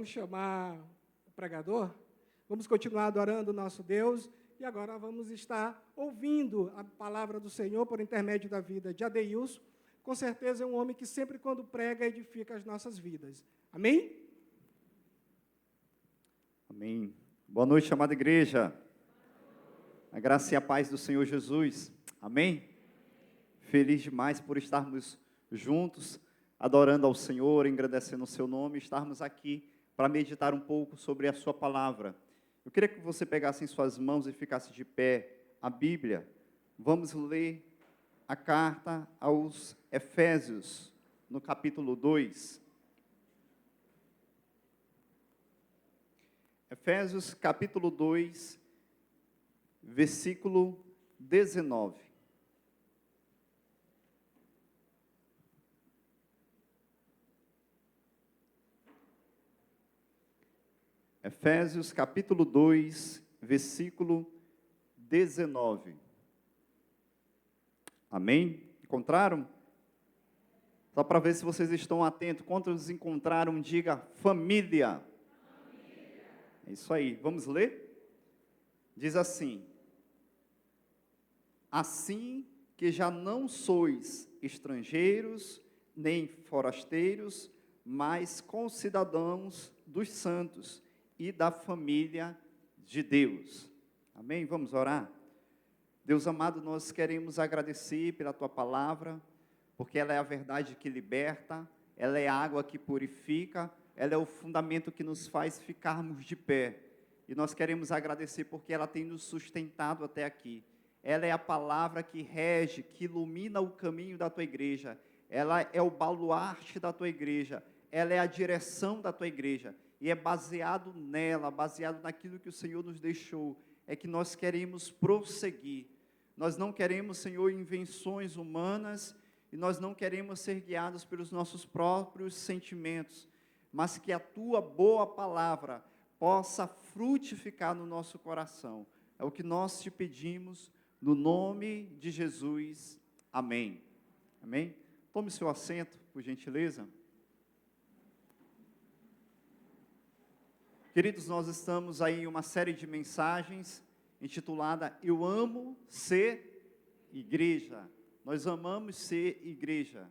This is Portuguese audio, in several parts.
vamos chamar o pregador, vamos continuar adorando o nosso Deus, e agora vamos estar ouvindo a palavra do Senhor por intermédio da vida de Adeilson. Com certeza é um homem que sempre quando prega edifica as nossas vidas. Amém? Amém. Boa noite, amada igreja. A graça e a paz do Senhor Jesus. Amém? Feliz demais por estarmos juntos, adorando ao Senhor, engrandecendo o seu nome, estarmos aqui para meditar um pouco sobre a sua palavra. Eu queria que você pegasse em suas mãos e ficasse de pé a Bíblia. Vamos ler a carta aos Efésios, no capítulo 2. Efésios, capítulo 2, versículo 19. Efésios, capítulo 2, versículo 19. Amém? Encontraram? Só para ver se vocês estão atentos. Quantos encontraram, diga família. É isso aí. Vamos ler? Diz assim: assim que já não sois estrangeiros, nem forasteiros, mas concidadãos dos santos e da família de Deus. Amém? Vamos orar? Deus amado, nós queremos agradecer pela Tua palavra, porque ela é a verdade que liberta, ela é a água que purifica, ela é o fundamento que nos faz ficarmos de pé. E nós queremos agradecer porque ela tem nos sustentado até aqui. Ela é a palavra que rege, que ilumina o caminho da Tua igreja. Ela é o baluarte da Tua igreja. Ela é a direção da Tua igreja. E é baseado nela, baseado naquilo que o Senhor nos deixou, é que nós queremos prosseguir. Nós não queremos, Senhor, invenções humanas, e nós não queremos ser guiados pelos nossos próprios sentimentos, mas que a Tua boa palavra possa frutificar no nosso coração. É o que nós te pedimos, no nome de Jesus. Amém. Amém? Tome seu assento, por gentileza. Queridos, nós estamos aí em uma série de mensagens intitulada Eu Amo Ser Igreja. Nós amamos ser igreja.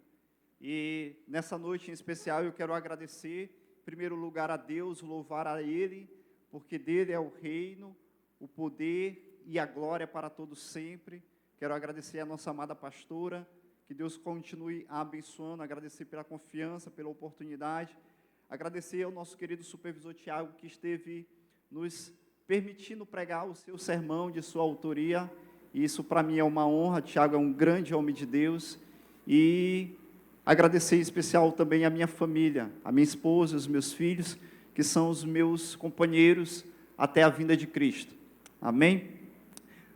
E nessa noite em especial eu quero agradecer, em primeiro lugar, a Deus, louvar a Ele, porque dele é o reino, o poder e a glória para todos sempre. Quero agradecer a nossa amada pastora, que Deus continue a abençoando, agradecer pela confiança, pela oportunidade. Agradecer ao nosso querido supervisor Tiago, que esteve nos permitindo pregar o seu sermão de sua autoria. E isso para mim é uma honra. Tiago é um grande homem de Deus. E agradecer em especial também a minha família, a minha esposa, os meus filhos, que são os meus companheiros até a vinda de Cristo. Amém?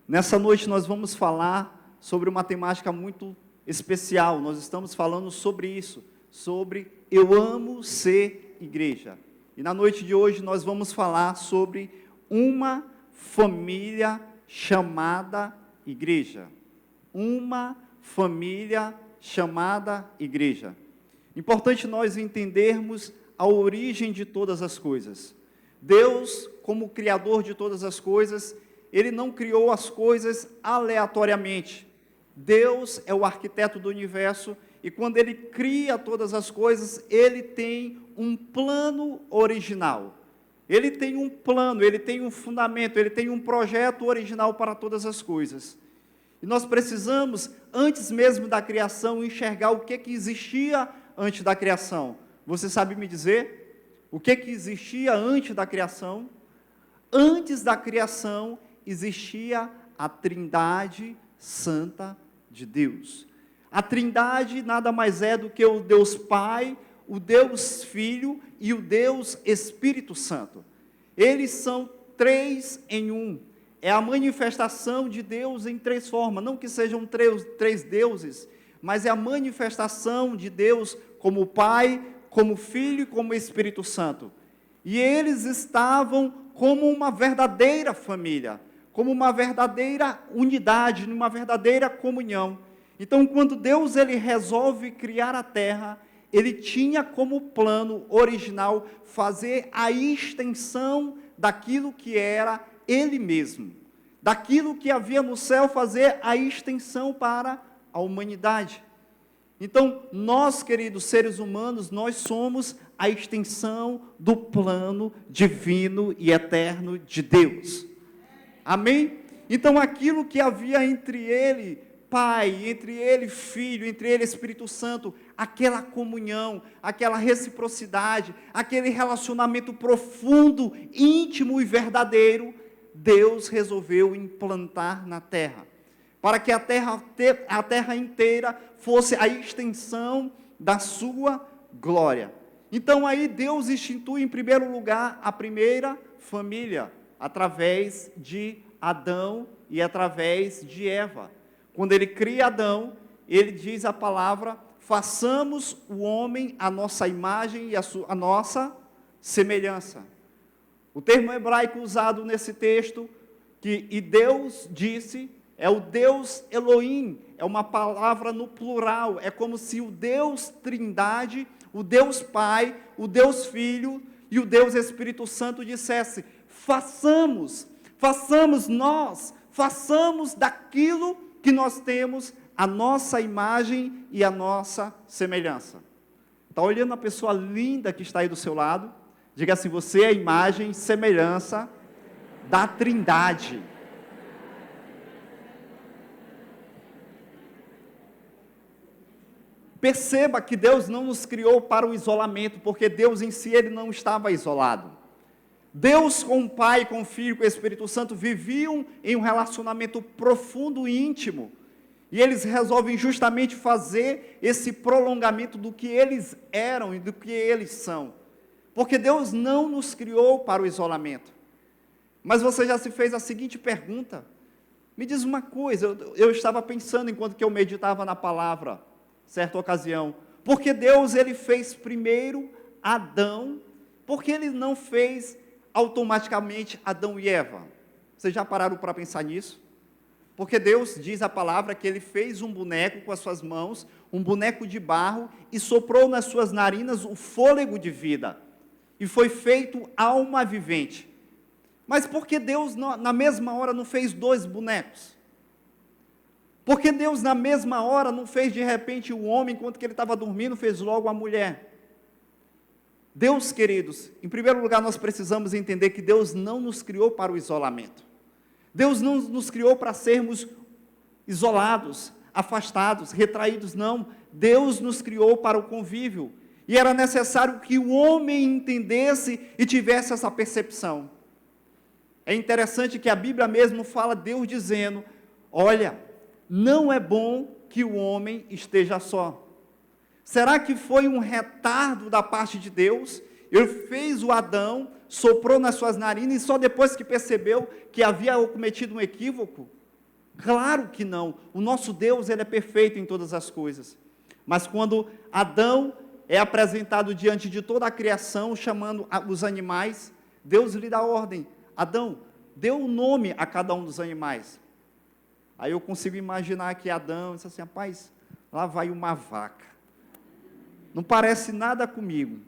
Nessa noite nós vamos falar sobre uma temática muito especial. Nós estamos falando sobre isso, sobre Eu Amo Ser Igreja. E na noite de hoje nós vamos falar sobre uma família chamada igreja. Uma família chamada igreja. Importante nós entendermos a origem de todas as coisas. Deus, como Criador de todas as coisas, Ele não criou as coisas aleatoriamente. Deus é o arquiteto do universo, e quando Ele cria todas as coisas, Ele tem um plano original. Ele tem um plano, Ele tem um fundamento, Ele tem um projeto original para todas as coisas. E nós precisamos, antes mesmo da criação, enxergar o que existia antes da criação. Você sabe me dizer o que existia antes da criação? Antes da criação, existia a Trindade Santa de Deus. A Trindade nada mais é do que o Deus Pai, o Deus Filho e o Deus Espírito Santo. Eles são três em um. É a manifestação de Deus em três formas. Não que sejam três deuses, mas é a manifestação de Deus como Pai, como Filho e como Espírito Santo. E eles estavam como uma verdadeira família, como uma verdadeira unidade, uma verdadeira comunhão. Então, quando Deus ele resolve criar a terra, ele tinha como plano original fazer a extensão daquilo que era ele mesmo. Daquilo que havia no céu, fazer a extensão para a humanidade. Então, nós, queridos seres humanos, nós somos a extensão do plano divino e eterno de Deus. Amém? Então, aquilo que havia entre ele, Pai, entre ele, Filho, entre ele, Espírito Santo, aquela comunhão, aquela reciprocidade, aquele relacionamento profundo, íntimo e verdadeiro, Deus resolveu implantar na terra, para que a terra inteira fosse a extensão da sua glória. Então aí Deus institui em primeiro lugar a primeira família, através de Adão e através de Eva. Quando ele cria Adão, ele diz a palavra: façamos o homem à nossa imagem e a nossa semelhança. O termo hebraico usado nesse texto, e Deus disse, é o Deus Elohim, é uma palavra no plural, é como se o Deus Trindade, o Deus Pai, o Deus Filho e o Deus Espírito Santo dissesse: façamos daquilo que nós temos a nossa imagem e a nossa semelhança. Está olhando a pessoa linda que está aí do seu lado? Diga assim: você é a imagem e semelhança da Trindade. Perceba que Deus não nos criou para o isolamento, porque Deus em si, ele não estava isolado. Deus com o Pai, com o Filho, com o Espírito Santo, viviam em um relacionamento profundo e íntimo, e eles resolvem justamente fazer esse prolongamento do que eles eram e do que eles são, porque Deus não nos criou para o isolamento. Mas você já se fez a seguinte pergunta: me diz uma coisa, eu estava pensando enquanto que eu meditava na palavra, certa ocasião, porque Deus ele fez primeiro Adão, porque ele não fez automaticamente Adão e Eva? Vocês já pararam para pensar nisso? Porque Deus diz a palavra que ele fez um boneco com as suas mãos, um boneco de barro, e soprou nas suas narinas o fôlego de vida, e foi feito alma vivente. Mas por que Deus na mesma hora não fez 2 bonecos? Porque Deus na mesma hora não fez de repente o homem, enquanto que ele estava dormindo, fez logo a mulher? Deus, queridos, em primeiro lugar nós precisamos entender que Deus não nos criou para o isolamento. Deus não nos criou para sermos isolados, afastados, retraídos, não. Deus nos criou para o convívio, e era necessário que o homem entendesse e tivesse essa percepção. É interessante que a Bíblia mesmo fala, Deus dizendo: olha, não é bom que o homem esteja só. Será que foi um retardo da parte de Deus? Ele fez o Adão, soprou nas suas narinas, e só depois que percebeu que havia cometido um equívoco? Claro que não. O nosso Deus, ele é perfeito em todas as coisas. Mas quando Adão é apresentado diante de toda a criação, chamando os animais, Deus lhe dá ordem: Adão, dê um nome a cada um dos animais. Aí eu consigo imaginar que Adão disse assim: rapaz, lá vai uma vaca, não parece nada comigo.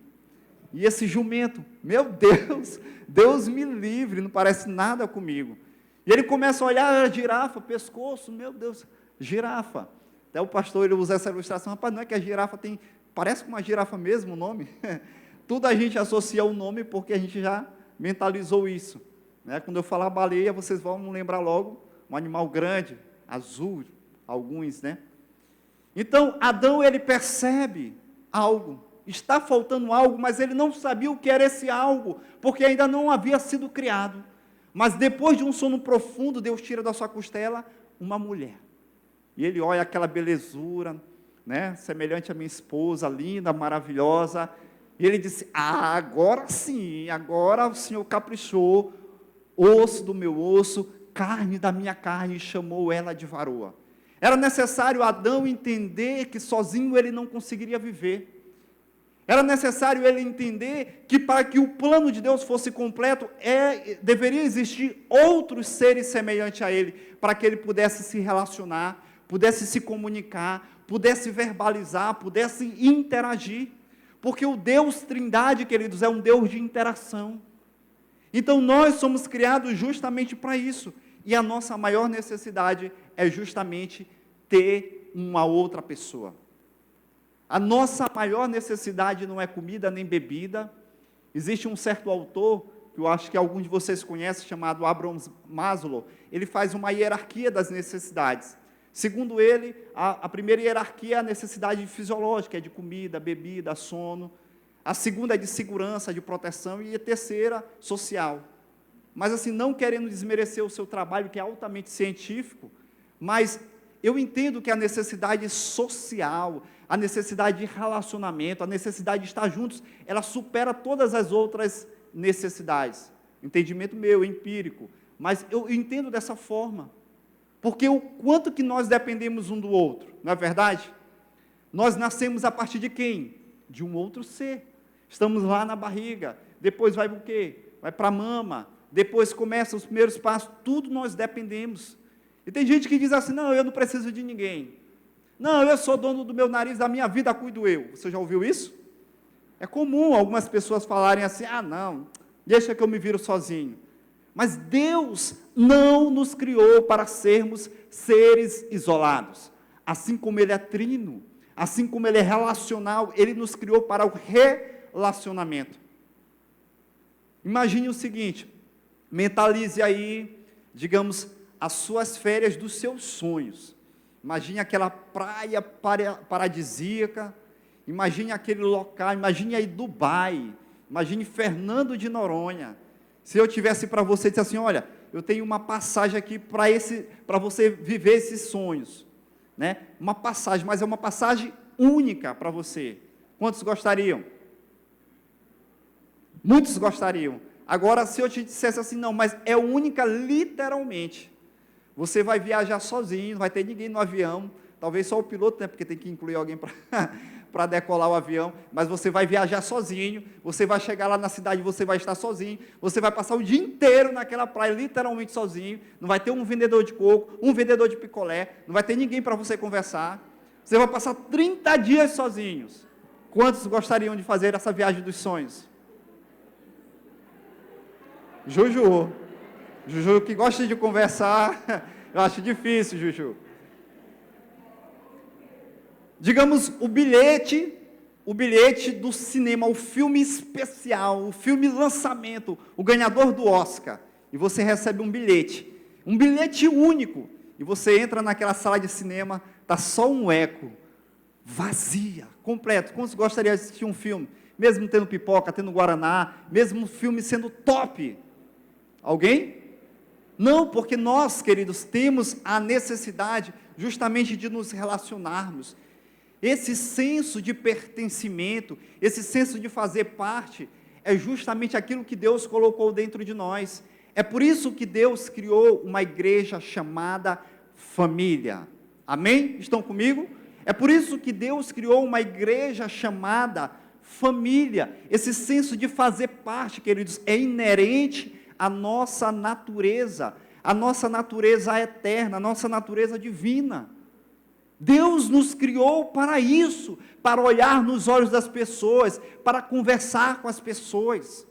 E esse jumento, meu Deus, Deus me livre, não parece nada comigo. E ele começa a olhar a girafa, pescoço, meu Deus, girafa. Até o pastor, ele usa essa ilustração: rapaz, não é que a girafa parece com uma girafa mesmo o nome? Tudo a gente associa o nome porque a gente já mentalizou isso, né? Quando eu falar baleia, vocês vão lembrar logo um animal grande, azul, alguns, né? Então, Adão, ele percebe algo, está faltando algo, mas ele não sabia o que era esse algo, porque ainda não havia sido criado. Mas depois de um sono profundo, Deus tira da sua costela uma mulher, e ele olha aquela belezura, né, semelhante à minha esposa, linda, maravilhosa, e ele disse: agora sim, agora o Senhor caprichou, osso do meu osso, carne da minha carne, e chamou ela de varoa. Era necessário Adão entender que sozinho ele não conseguiria viver. Era necessário ele entender que para que o plano de Deus fosse completo, deveria existir outros seres semelhantes a ele, para que ele pudesse se relacionar, pudesse se comunicar, pudesse verbalizar, pudesse interagir. Porque o Deus Trindade, queridos, é um Deus de interação. Então nós somos criados justamente para isso. E a nossa maior necessidade é justamente ter uma outra pessoa. A nossa maior necessidade não é comida nem bebida. Existe um certo autor, que eu acho que alguns de vocês conhecem, chamado Abraham Maslow. Ele faz uma hierarquia das necessidades. Segundo ele, a primeira hierarquia é a necessidade fisiológica, é de comida, bebida, sono. A segunda é de segurança, de proteção, e a terceira, social. Mas assim, não querendo desmerecer o seu trabalho, que é altamente científico, mas eu entendo que a necessidade social, a necessidade de relacionamento, a necessidade de estar juntos, ela supera todas as outras necessidades. Entendimento meu, empírico, mas eu entendo dessa forma. Porque o quanto que nós dependemos um do outro, não é verdade? Nós nascemos a partir de quem? De um outro ser. Estamos lá na barriga, depois vai o quê? Vai para a mama, depois começam os primeiros passos, tudo nós dependemos. E tem gente que diz assim, não, eu não preciso de ninguém. Não, eu sou dono do meu nariz, da minha vida cuido eu. Você já ouviu isso? É comum algumas pessoas falarem assim, não, deixa que eu me viro sozinho. Mas Deus não nos criou para sermos seres isolados. Assim como Ele é trino, assim como Ele é relacional, Ele nos criou para o relacionamento. Imagine o seguinte, mentalize aí, digamos, as suas férias dos seus sonhos. Imagine aquela praia paradisíaca, imagine aquele local, imagine aí Dubai, imagine Fernando de Noronha. Se eu tivesse para você, disse assim, olha, eu tenho uma passagem aqui para você viver esses sonhos, né? Uma passagem, mas é uma passagem única para você. Quantos gostariam? Muitos gostariam. Agora, se eu te dissesse assim, não, mas é única literalmente. Você vai viajar sozinho, não vai ter ninguém no avião, talvez só o piloto, né, porque tem que incluir alguém para decolar o avião, mas você vai viajar sozinho, você vai chegar lá na cidade, você vai estar sozinho, você vai passar o dia inteiro naquela praia, literalmente sozinho, não vai ter um vendedor de coco, um vendedor de picolé, não vai ter ninguém para você conversar, você vai passar 30 dias sozinhos. Quantos gostariam de fazer essa viagem dos sonhos? Juju que gosta de conversar, eu acho difícil, Juju. Digamos, o bilhete do cinema, o filme especial, o filme lançamento, o ganhador do Oscar, e você recebe um bilhete único, e você entra naquela sala de cinema, está só um eco, vazia, completo. Quantos gostariam de assistir um filme, mesmo tendo pipoca, tendo guaraná, mesmo o filme sendo top? Alguém? Não, porque nós, queridos, temos a necessidade justamente de nos relacionarmos. Esse senso de pertencimento, esse senso de fazer parte, é justamente aquilo que Deus colocou dentro de nós. É por isso que Deus criou uma igreja chamada família. Amém? Estão comigo? É por isso que Deus criou uma igreja chamada família. Esse senso de fazer parte, queridos, é inerente à nossa natureza eterna, a nossa natureza divina. Deus nos criou para isso, para olhar nos olhos das pessoas, para conversar com as pessoas.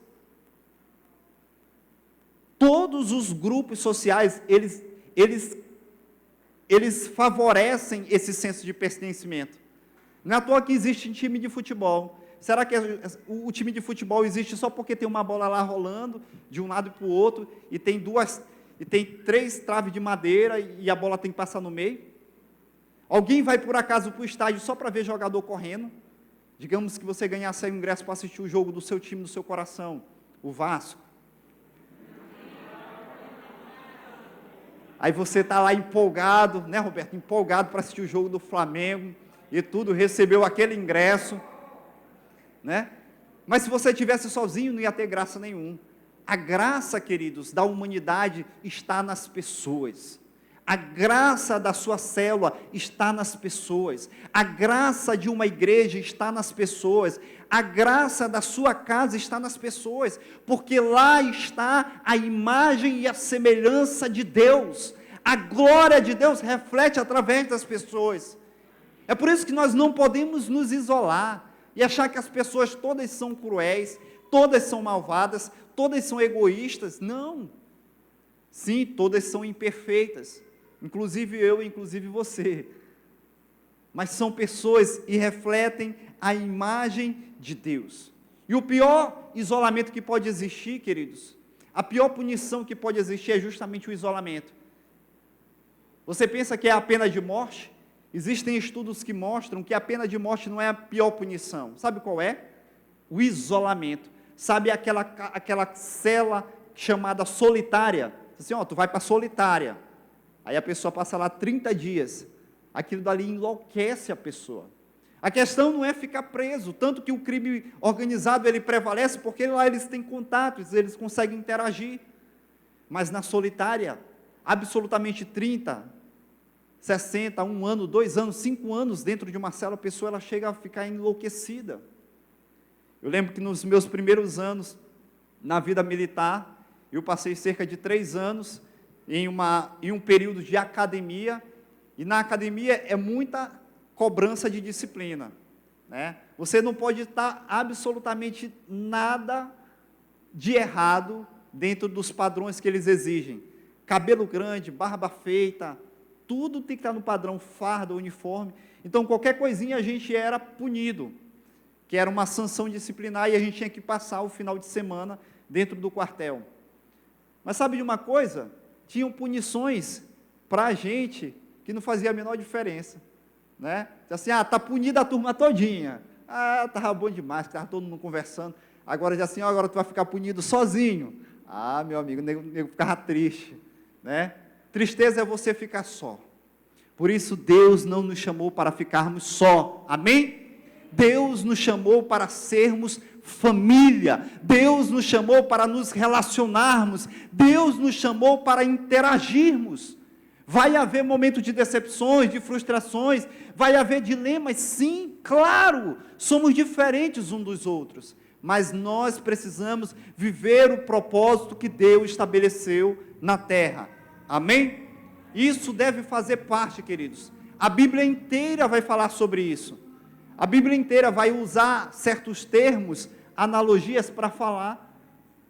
Todos os grupos sociais, eles favorecem esse senso de pertencimento. Não é à toa que existe um time de futebol. Será que o time de futebol existe só porque tem uma bola lá rolando, de um lado para o outro, e tem 3 traves de madeira, e a bola tem que passar no meio? Alguém vai, por acaso, para o estádio só para ver jogador correndo? Digamos que você ganhasse aí um ingresso para assistir o jogo do seu time, do seu coração, o Vasco. Aí você está lá empolgado, né, Roberto? Empolgado para assistir o jogo do Flamengo e tudo, recebeu aquele ingresso, né? Mas se você estivesse sozinho, não ia ter graça nenhuma. A graça, queridos, da humanidade está nas pessoas. A graça da sua célula está nas pessoas. A graça de uma igreja está nas pessoas. A graça da sua casa está nas pessoas, porque lá está a imagem e a semelhança de Deus. A glória de Deus reflete através das pessoas. É por isso que nós não podemos nos isolar. e achar que as pessoas todas são cruéis, todas são malvadas, todas são egoístas. Não. Sim, todas são imperfeitas, inclusive eu, inclusive você. Mas são pessoas e refletem a imagem de Deus. E o pior isolamento que pode existir, queridos, a pior punição que pode existir é justamente o isolamento. Você pensa que é a pena de morte? Existem estudos que mostram que a pena de morte não é a pior punição. Sabe qual é? O isolamento. Sabe aquela cela chamada solitária? Assim, ó, tu vai para solitária. Aí a pessoa passa lá 30 dias. Aquilo dali enlouquece a pessoa. A questão não é ficar preso, tanto que o crime organizado ele prevalece, porque lá eles têm contatos, eles conseguem interagir. Mas na solitária, absolutamente 30, 60, 1 ano, 2 anos, 5 anos dentro de uma cela, a pessoa ela chega a ficar enlouquecida. Eu lembro que nos meus primeiros anos na vida militar, eu passei cerca de 3 anos em um período de academia, e na academia é muita cobrança de disciplina, né? Você não pode estar absolutamente nada de errado dentro dos padrões que eles exigem. Cabelo grande, barba feita, tudo tem que estar no padrão, farda, uniforme. Então, qualquer coisinha a gente era punido, que era uma sanção disciplinar, e a gente tinha que passar o final de semana dentro do quartel. Mas sabe de uma coisa? Tinham punições para a gente que não fazia a menor diferença, né? Assim, está punida a turma todinha. Estava bom demais, estava todo mundo conversando. Agora, já assim, agora tu vai ficar punido sozinho. Meu amigo, o nego ficava triste, né? Tristeza é você ficar só. Por isso, Deus não nos chamou para ficarmos só, amém? Deus nos chamou para sermos família, Deus nos chamou para nos relacionarmos, Deus nos chamou para interagirmos. Vai haver momentos de decepções, de frustrações, vai haver dilemas, sim, claro, somos diferentes uns dos outros, mas nós precisamos viver o propósito que Deus estabeleceu na terra, amém? Isso deve fazer parte, queridos, a Bíblia inteira vai falar sobre isso, a Bíblia inteira vai usar certos termos, analogias para falar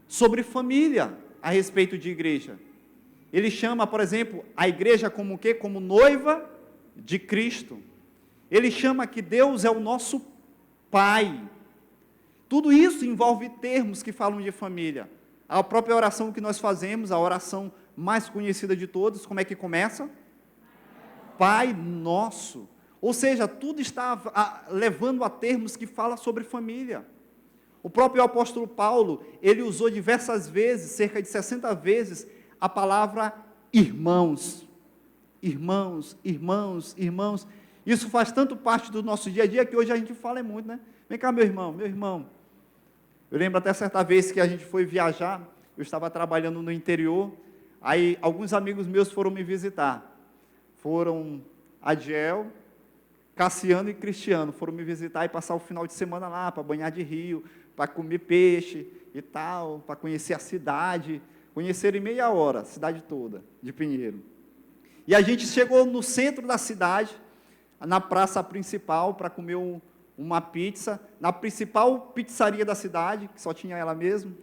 sobre família, a respeito de igreja. Ele chama, por exemplo, a igreja como o quê? Como noiva de Cristo. Ele chama que Deus é o nosso Pai. Tudo isso envolve termos que falam de família. A própria oração que nós fazemos, a oração mais conhecida de todos, como é que começa? Pai Nosso. Ou seja, tudo está levando a termos que falam sobre família. O próprio apóstolo Paulo, ele usou diversas vezes, cerca de 60 vezes, a palavra irmãos, irmãos, irmãos, irmãos. Isso faz tanto parte do nosso dia a dia, que hoje a gente fala muito, né? Vem cá, meu irmão, meu irmão. Eu lembro até certa vez que a gente foi viajar, eu estava trabalhando no interior, aí alguns amigos meus foram me visitar. Foram Adiel, Cassiano e Cristiano, foram me visitar e passar o final de semana lá, para banhar de rio, para comer peixe e tal, para conhecer a cidade. Conheceram em meia hora, a cidade toda, de Pinheiro. E a gente chegou no centro da cidade, na praça principal, para comer uma pizza, na principal pizzaria da cidade, que só tinha ela mesmo.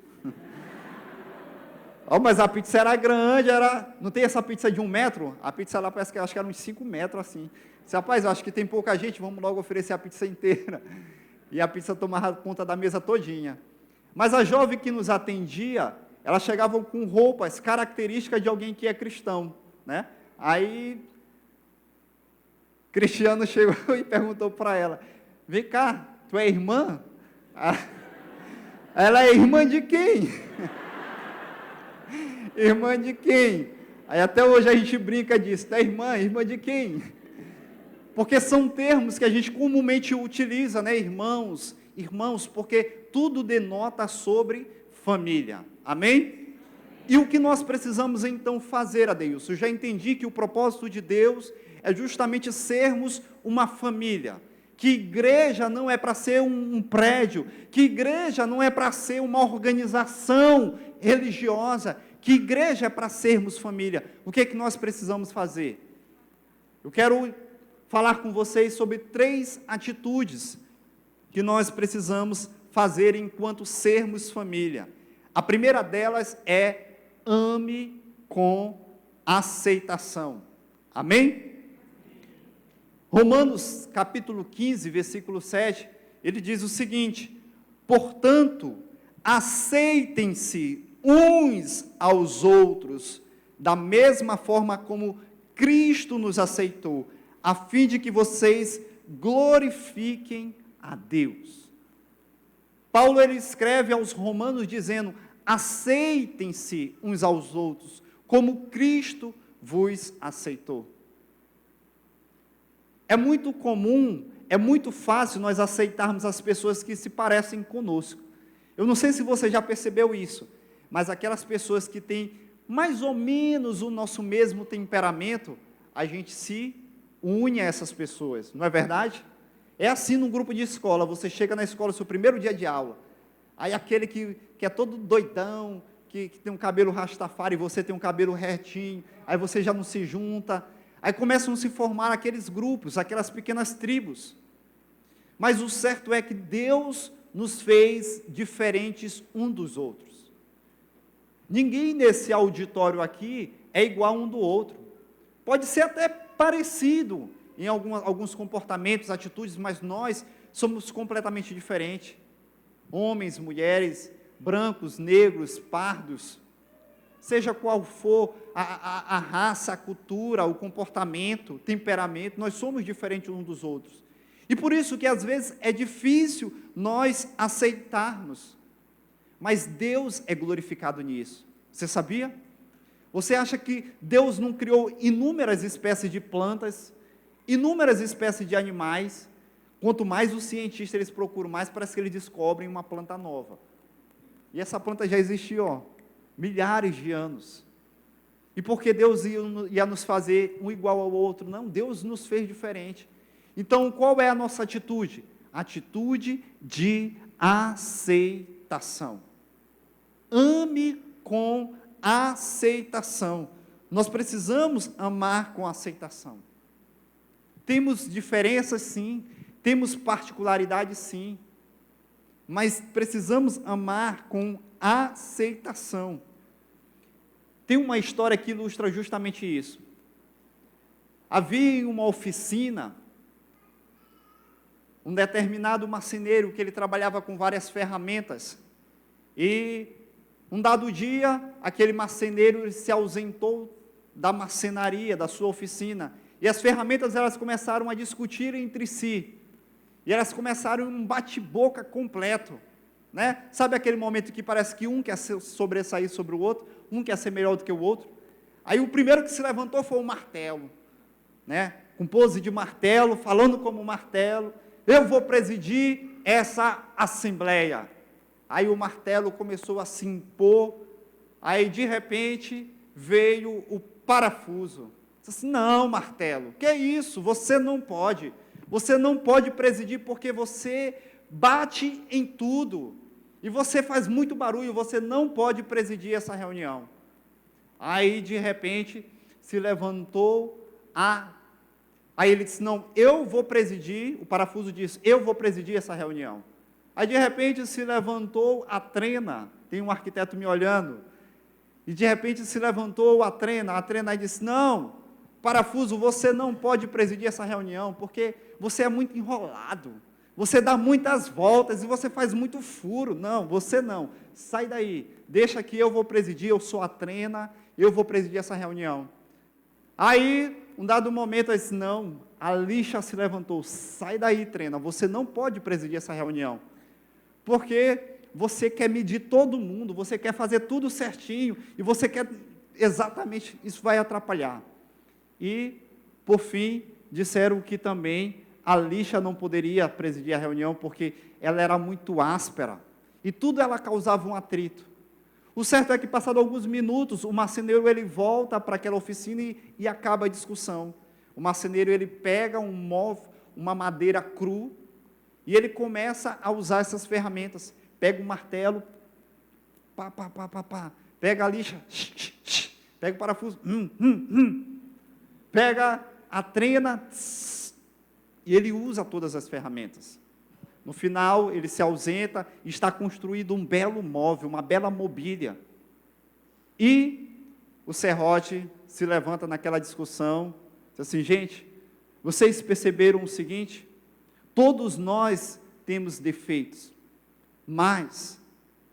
Mas a pizza era grande, não tem essa pizza de 1 metro? A pizza lá parece que acho que era uns 5 metros, assim. Disse, rapaz, eu acho que tem pouca gente, vamos logo oferecer a pizza inteira. E a pizza tomava conta da mesa todinha. Mas a jovem que nos atendia, elas chegavam com roupas características de alguém que é cristão, né? Aí, Cristiano chegou e perguntou para ela, vem cá, tu é irmã? Ela é irmã de quem? Irmã de quem? Aí até hoje a gente brinca disso, tu é irmã? Irmã de quem? Porque são termos que a gente comumente utiliza, né? Irmãos, irmãos, porque tudo denota sobre família. Amém? E o que nós precisamos então fazer, Adeilson? Eu já entendi que o propósito de Deus é justamente sermos uma família, que igreja não é para ser um prédio, que igreja não é para ser uma organização religiosa, que igreja é para sermos família. O que é que nós precisamos fazer? Eu quero falar com vocês sobre 3 atitudes que nós precisamos fazer enquanto sermos família. A primeira delas é ame com aceitação. Amém? Romanos capítulo 15, versículo 7, ele diz o seguinte: portanto, aceitem-se uns aos outros, da mesma forma como Cristo nos aceitou, a fim de que vocês glorifiquem a Deus. Paulo, ele escreve aos romanos dizendo: aceitem-se uns aos outros, como Cristo vos aceitou. É muito comum, é muito fácil nós aceitarmos as pessoas que se parecem conosco. Eu não sei se você já percebeu isso, mas aquelas pessoas que têm mais ou menos o nosso mesmo temperamento, a gente se une a essas pessoas, não é verdade? É assim num grupo de escola, você chega na escola, seu primeiro dia de aula, aí aquele que é todo doidão, que tem um cabelo rastafari, e você tem um cabelo retinho, aí você já não se junta, aí começam a se formar aqueles grupos, aquelas pequenas tribos. Mas o certo é que Deus nos fez diferentes um dos outros. Ninguém nesse auditório aqui é igual um do outro. Pode ser até parecido em alguns comportamentos, atitudes, mas nós somos completamente diferentes. Homens, mulheres, brancos, negros, pardos, seja qual for a raça, a cultura, o comportamento, temperamento, nós somos diferentes uns dos outros. E por isso que às vezes é difícil nós aceitarmos, mas Deus é glorificado nisso. Você sabia? Você acha que Deus não criou inúmeras espécies de plantas, inúmeras espécies de animais? Quanto mais os cientistas eles procuram, mais parece que eles descobrem uma planta nova. E essa planta já existiu, milhares de anos. E porque Deus ia nos fazer um igual ao outro? Não, Deus nos fez diferente. Então, qual é a nossa atitude? Atitude de aceitação. Ame com aceitação. Nós precisamos amar com aceitação. Temos diferenças, sim. Temos particularidades, sim. Mas precisamos amar com aceitação. Tem uma história que ilustra justamente isso. Havia uma oficina, um determinado marceneiro que ele trabalhava com várias ferramentas, e um dado dia, aquele marceneiro se ausentou da marcenaria, da sua oficina, e as ferramentas elas começaram a discutir entre si, e elas começaram um bate-boca completo, né? Sabe aquele momento que parece que um quer sobressair sobre o outro, um quer ser melhor do que o outro? Aí o primeiro que se levantou foi o martelo, né? Com pose de martelo, falando como martelo: eu vou presidir essa assembleia. Aí o martelo começou a se impor, aí de repente veio o parafuso. Disse assim: não, martelo, que é isso? Você não pode presidir porque você bate em tudo, e você faz muito barulho, você não pode presidir essa reunião. Aí de repente se levantou Aí ele disse: não, eu vou presidir, o parafuso disse: eu vou presidir essa reunião. Aí de repente se levantou a trena, tem um arquiteto me olhando, e de repente se levantou a trena disse: não, parafuso, você não pode presidir essa reunião, porque você é muito enrolado, você dá muitas voltas e você faz muito furo. Não, você não, sai daí, deixa que eu vou presidir, eu sou a trena, eu vou presidir essa reunião. Aí, um dado momento, eu disse: não, a lixa se levantou: sai daí, trena, você não pode presidir essa reunião, porque você quer medir todo mundo, você quer fazer tudo certinho, e você quer exatamente, isso vai atrapalhar. E, por fim, disseram que também a lixa não poderia presidir a reunião, porque ela era muito áspera, e tudo ela causava um atrito. O certo é que, passado alguns minutos, o marceneiro ele volta para aquela oficina e acaba a discussão. O marceneiro ele pega uma madeira cru e ele começa a usar essas ferramentas. Pega o martelo, pega a lixa, pega o parafuso, pega a trena, e ele usa todas as ferramentas. No final, ele se ausenta e está construído um belo móvel, uma bela mobília. E o serrote se levanta naquela discussão, diz assim, gente, vocês perceberam o seguinte? Todos nós temos defeitos, mas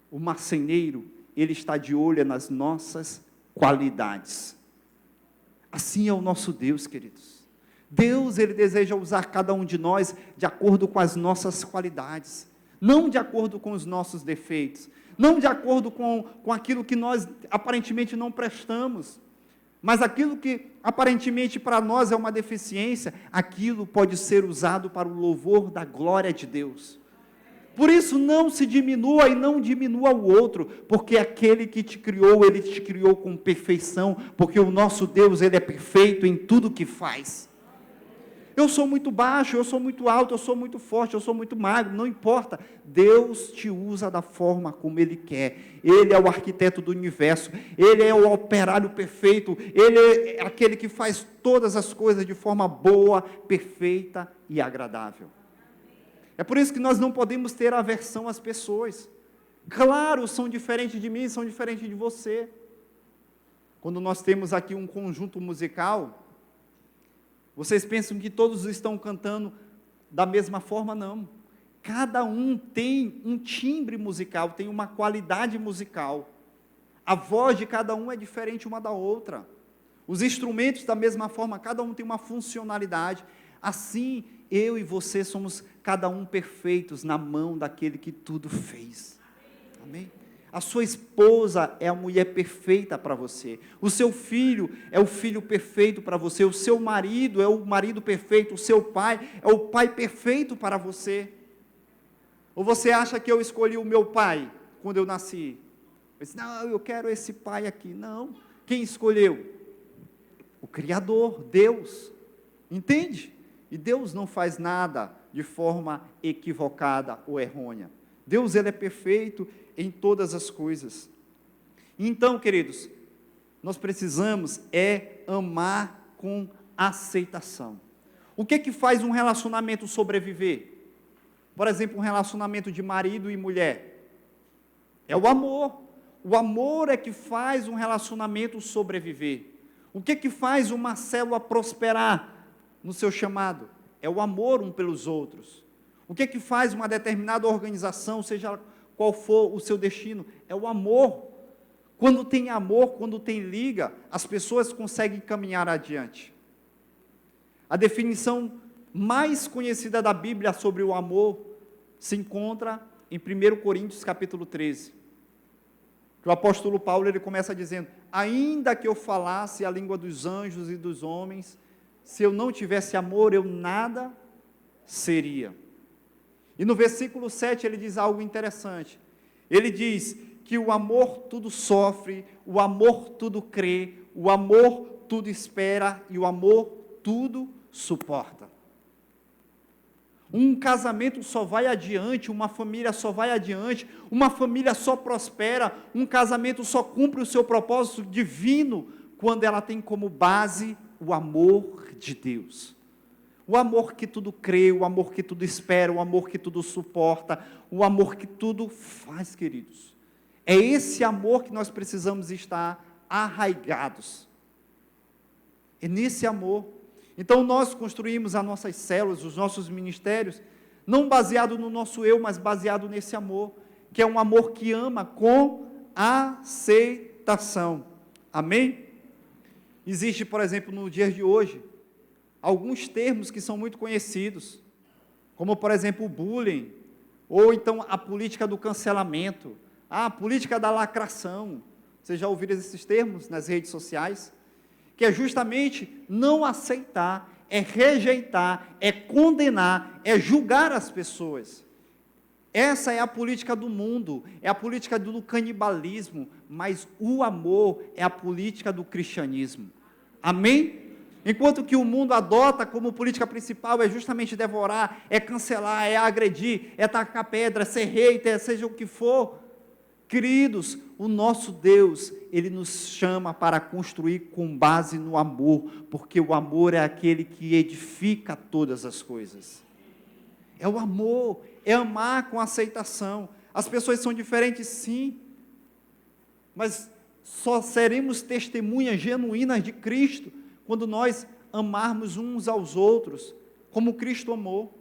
o marceneiro, ele está de olho nas nossas qualidades. Assim é o nosso Deus, queridos. Deus, ele deseja usar cada um de nós de acordo com as nossas qualidades, não de acordo com os nossos defeitos, não de acordo com aquilo que nós aparentemente não prestamos, mas aquilo que aparentemente para nós é uma deficiência, aquilo pode ser usado para o louvor da glória de Deus. Por isso, não se diminua e não diminua o outro, porque aquele que te criou, ele te criou com perfeição, porque o nosso Deus, ele é perfeito em tudo que faz. Eu sou muito baixo, eu sou muito alto, eu sou muito forte, eu sou muito magro, não importa. Deus te usa da forma como Ele quer. Ele é o arquiteto do universo, Ele é o operário perfeito, Ele é aquele que faz todas as coisas de forma boa, perfeita e agradável. É por isso que nós não podemos ter aversão às pessoas. Claro, são diferentes de mim, são diferentes de você. Quando nós temos aqui um conjunto musical, vocês pensam que todos estão cantando da mesma forma? Não. Cada um tem um timbre musical, tem uma qualidade musical. A voz de cada um é diferente uma da outra. Os instrumentos, da mesma forma, cada um tem uma funcionalidade. Assim, eu e você somos cada um perfeitos na mão daquele que tudo fez. Amém? A sua esposa é a mulher perfeita para você. O seu filho é o filho perfeito para você. O seu marido é o marido perfeito. O seu pai é o pai perfeito para você. Ou você acha que eu escolhi o meu pai quando eu nasci? Eu disse, não, eu quero esse pai aqui. Não. Quem escolheu? O Criador, Deus. Entende? E Deus não faz nada de forma equivocada ou errônea. Deus, ele é perfeito em todas as coisas. Então, queridos, nós precisamos amar com aceitação. O que faz um relacionamento sobreviver? Por exemplo, um relacionamento de marido e mulher. É o amor. O amor é que faz um relacionamento sobreviver. O que faz uma célula prosperar no seu chamado? É o amor um pelos outros. O que faz uma determinada organização, seja qual for o seu destino? É o amor. Quando tem amor, quando tem liga, as pessoas conseguem caminhar adiante. A definição mais conhecida da Bíblia sobre o amor se encontra em 1 Coríntios capítulo 13. Que o apóstolo Paulo, ele começa dizendo, ainda que eu falasse a língua dos anjos e dos homens, se eu não tivesse amor, eu nada seria. E no versículo 7 ele diz algo interessante. Ele diz que o amor tudo sofre, o amor tudo crê, o amor tudo espera e o amor tudo suporta. Um casamento só vai adiante, uma família só vai adiante, uma família só prospera, um casamento só cumpre o seu propósito divino quando ela tem como base o amor de Deus. O amor que tudo crê, o amor que tudo espera, o amor que tudo suporta, o amor que tudo faz, queridos. É esse amor que nós precisamos estar arraigados. É nesse amor. Então nós construímos as nossas células, os nossos ministérios, não baseado no nosso eu, mas baseado nesse amor, que é um amor que ama com aceitação. Amém? Existe, por exemplo, no dia de hoje, alguns termos que são muito conhecidos, como, por exemplo, o bullying, ou então a política do cancelamento, a política da lacração. Vocês já ouviram esses termos nas redes sociais? Que é justamente não aceitar, é rejeitar, é condenar, é julgar as pessoas. Essa é a política do mundo, é a política do canibalismo, mas o amor é a política do cristianismo. Amém? Enquanto que o mundo adota como política principal é justamente devorar, é cancelar, é agredir, é tacar pedra, é ser hater, seja o que for. Queridos, o nosso Deus, Ele nos chama para construir com base no amor, porque o amor é aquele que edifica todas as coisas. É o amor, é amar com aceitação. As pessoas são diferentes, sim, mas só seremos testemunhas genuínas de Cristo quando nós amarmos uns aos outros, como Cristo amou.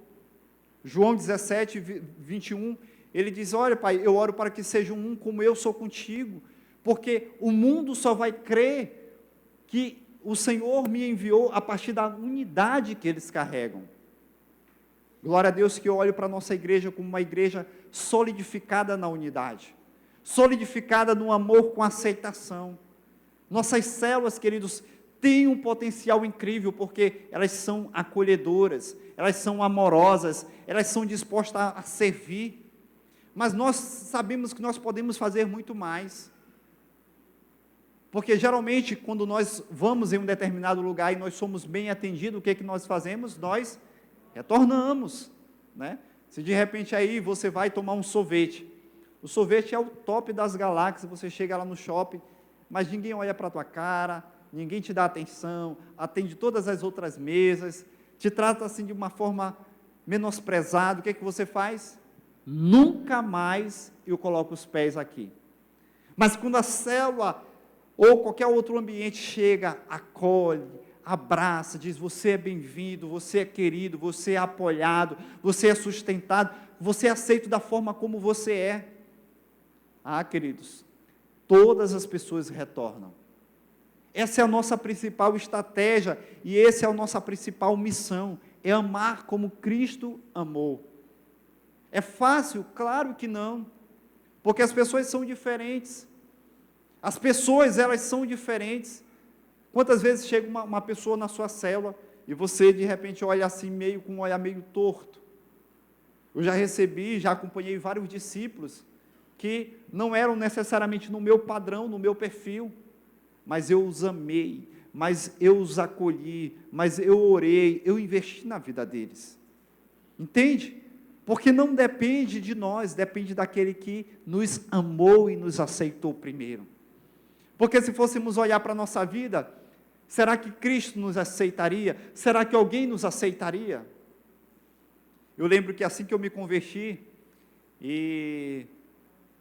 João 17, 21, ele diz, olha, Pai, eu oro para que sejam um como eu sou contigo, porque o mundo só vai crer que o Senhor me enviou a partir da unidade que eles carregam. Glória a Deus que eu olho para a nossa igreja como uma igreja solidificada na unidade, solidificada no amor com aceitação. Nossas células, queridos, têm um potencial incrível, porque elas são acolhedoras, elas são amorosas, elas são dispostas a servir, mas nós sabemos que nós podemos fazer muito mais, porque geralmente quando nós vamos em um determinado lugar e nós somos bem atendidos, o que que nós fazemos? Nós retornamos, né? Se de repente aí você vai tomar um sorvete, o sorvete é o top das galáxias, você chega lá no shopping, mas ninguém olha para a tua cara, ninguém te dá atenção, atende todas as outras mesas, te trata assim de uma forma menosprezada, o que é que você faz? Nunca mais eu coloco os pés aqui. Mas quando a célula ou qualquer outro ambiente chega, acolhe, abraça, diz, você é bem-vindo, você é querido, você é apoiado, você é sustentado, você é aceito da forma como você é. Ah, queridos, todas as pessoas retornam. Essa é a nossa principal estratégia e essa é a nossa principal missão, é amar como Cristo amou. É fácil? Claro que não, porque as pessoas são diferentes. As pessoas, elas são diferentes. Quantas vezes chega uma pessoa na sua célula e você de repente olha assim meio com um olhar meio torto? Eu já recebi, já acompanhei vários discípulos que não eram necessariamente no meu padrão, no meu perfil, mas eu os amei, mas eu os acolhi, mas eu orei, eu investi na vida deles. Entende? Porque não depende de nós, depende daquele que nos amou e nos aceitou primeiro. Porque se fôssemos olhar para a nossa vida, será que Cristo nos aceitaria? Será que alguém nos aceitaria? Eu lembro que assim que eu me converti, e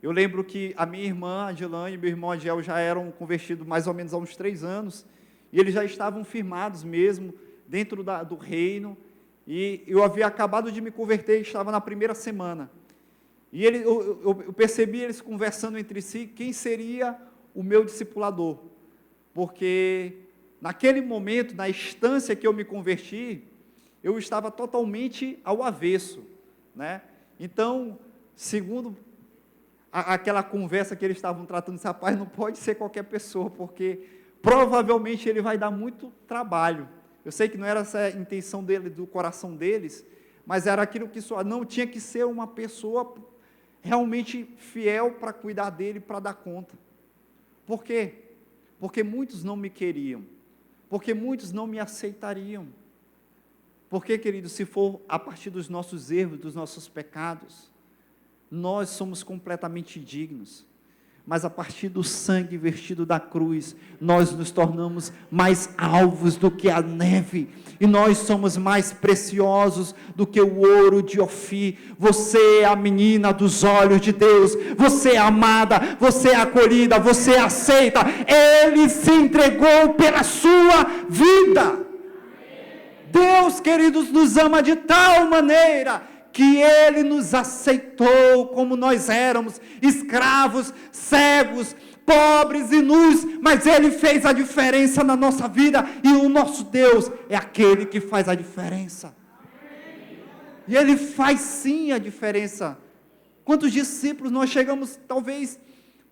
eu lembro que a minha irmã Adilane e meu irmão Adiel já eram convertidos mais ou menos há uns 3 anos, e eles já estavam firmados mesmo, dentro do reino, e eu havia acabado de me converter, estava na primeira semana, e eu percebi eles conversando entre si, quem seria o meu discipulador, porque naquele momento, na instância que eu me converti, eu estava totalmente ao avesso, né? Então, segundo aquela conversa que eles estavam tratando, esse rapaz não pode ser qualquer pessoa, porque provavelmente ele vai dar muito trabalho. Eu sei que não era essa a intenção dele, do coração deles, mas era aquilo que só não tinha que ser uma pessoa realmente fiel para cuidar dele, para dar conta. Por quê? Porque muitos não me queriam, porque muitos não me aceitariam. Porque, querido, se for a partir dos nossos erros, dos nossos pecados, nós somos completamente dignos, mas a partir do sangue vertido da cruz, nós nos tornamos mais alvos do que a neve, e nós somos mais preciosos do que o ouro de Ofir. Você é a menina dos olhos de Deus, você é amada, você é acolhida, você é aceita, Ele se entregou pela sua vida. Deus, queridos, nos ama de tal maneira que Ele nos aceitou como nós éramos, escravos, cegos, pobres e nus, mas Ele fez a diferença na nossa vida, e o nosso Deus é aquele que faz a diferença. E Ele faz sim a diferença. Quantos discípulos nós chegamos, talvez,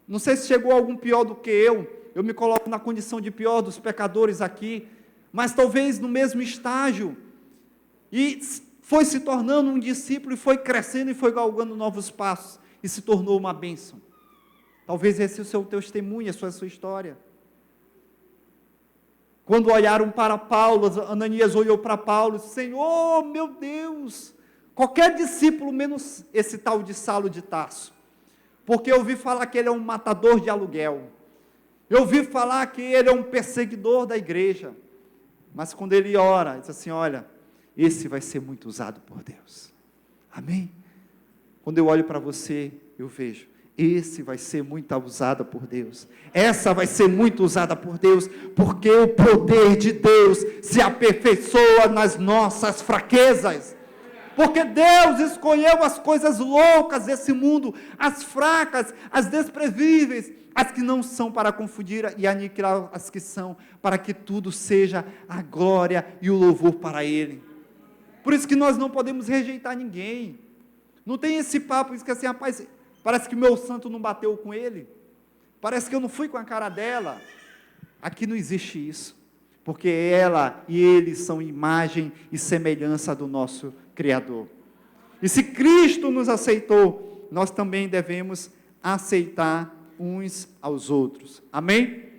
não sei se chegou algum pior do que eu me coloco na condição de pior dos pecadores aqui, mas talvez no mesmo estágio, e foi se tornando um discípulo, e foi crescendo, e foi galgando novos passos, e se tornou uma bênção. Talvez esse é o seu testemunho, a sua história. Quando olharam para Paulo, Ananias olhou para Paulo e disse, Senhor, meu Deus, qualquer discípulo, menos esse tal de Saulo de Tarso, porque eu ouvi falar que ele é um matador de aluguel, eu ouvi falar que ele é um perseguidor da igreja, mas quando ele ora, diz assim, olha, esse vai ser muito usado por Deus. Amém? Quando eu olho para você, eu vejo, esse vai ser muito usado por Deus, essa vai ser muito usada por Deus, porque o poder de Deus se aperfeiçoa nas nossas fraquezas, porque Deus escolheu as coisas loucas desse mundo, as fracas, as desprezíveis, as que não são, para confundir e aniquilar as que são, para que tudo seja a glória e o louvor para Ele. Por isso que nós não podemos rejeitar ninguém. Não tem esse papo, isso que assim, rapaz, parece que o meu santo não bateu com ele, parece que eu não fui com a cara dela. Aqui não existe isso, porque ela e ele são imagem e semelhança do nosso Criador. E se Cristo nos aceitou, nós também devemos aceitar uns aos outros. Amém?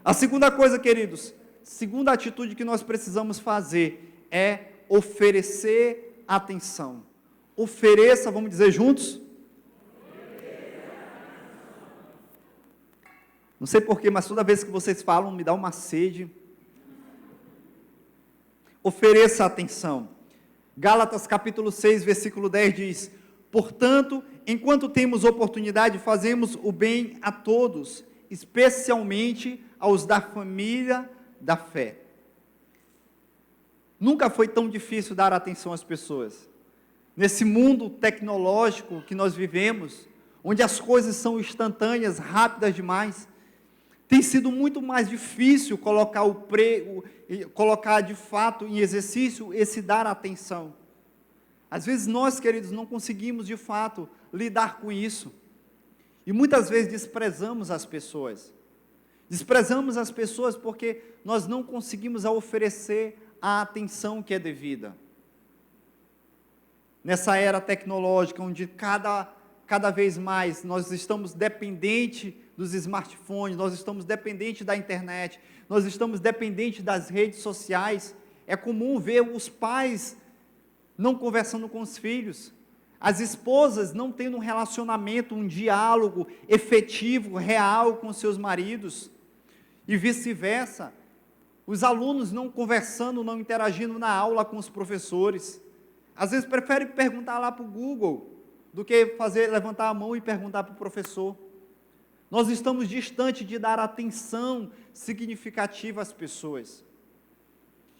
A segunda coisa, queridos, segunda atitude que nós precisamos fazer é oferecer atenção. Ofereça, vamos dizer juntos? Não sei porquê, mas toda vez que vocês falam, me dá uma sede. Ofereça atenção. Gálatas capítulo 6, versículo 10 diz: portanto, enquanto temos oportunidade, fazemos o bem a todos, especialmente aos da família da fé. Nunca foi tão difícil dar atenção às pessoas. Nesse mundo tecnológico que nós vivemos, onde as coisas são instantâneas, rápidas demais, tem sido muito mais difícil colocar de fato em exercício esse dar atenção. Às vezes nós, queridos, não conseguimos de fato lidar com isso. E muitas vezes desprezamos as pessoas. Desprezamos as pessoas porque nós não conseguimos oferecer a atenção que é devida. Nessa era tecnológica, onde cada vez mais nós estamos dependentes dos smartphones, nós estamos dependentes da internet, nós estamos dependentes das redes sociais, é comum ver os pais não conversando com os filhos, as esposas não tendo um relacionamento, um diálogo efetivo, real com seus maridos, e vice-versa, os alunos não conversando, não interagindo na aula com os professores. Às vezes prefere perguntar lá para o Google, do que levantar a mão e perguntar para o professor. Nós estamos distantes de dar atenção significativa às pessoas.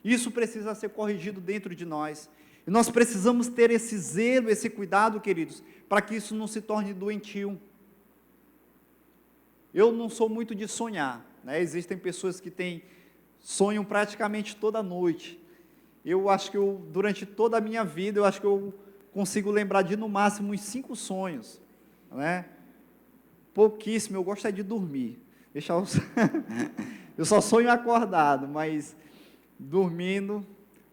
Isso precisa ser corrigido dentro de nós. E nós precisamos ter esse zelo, esse cuidado, queridos, para que isso não se torne doentio. Eu não sou muito de sonhar, né? Existem pessoas que sonham praticamente toda noite. Eu acho que durante toda a minha vida, eu acho que eu consigo lembrar de no máximo uns 5 sonhos, né? Pouquíssimo, eu gosto de dormir. Eu só sonho acordado, mas dormindo.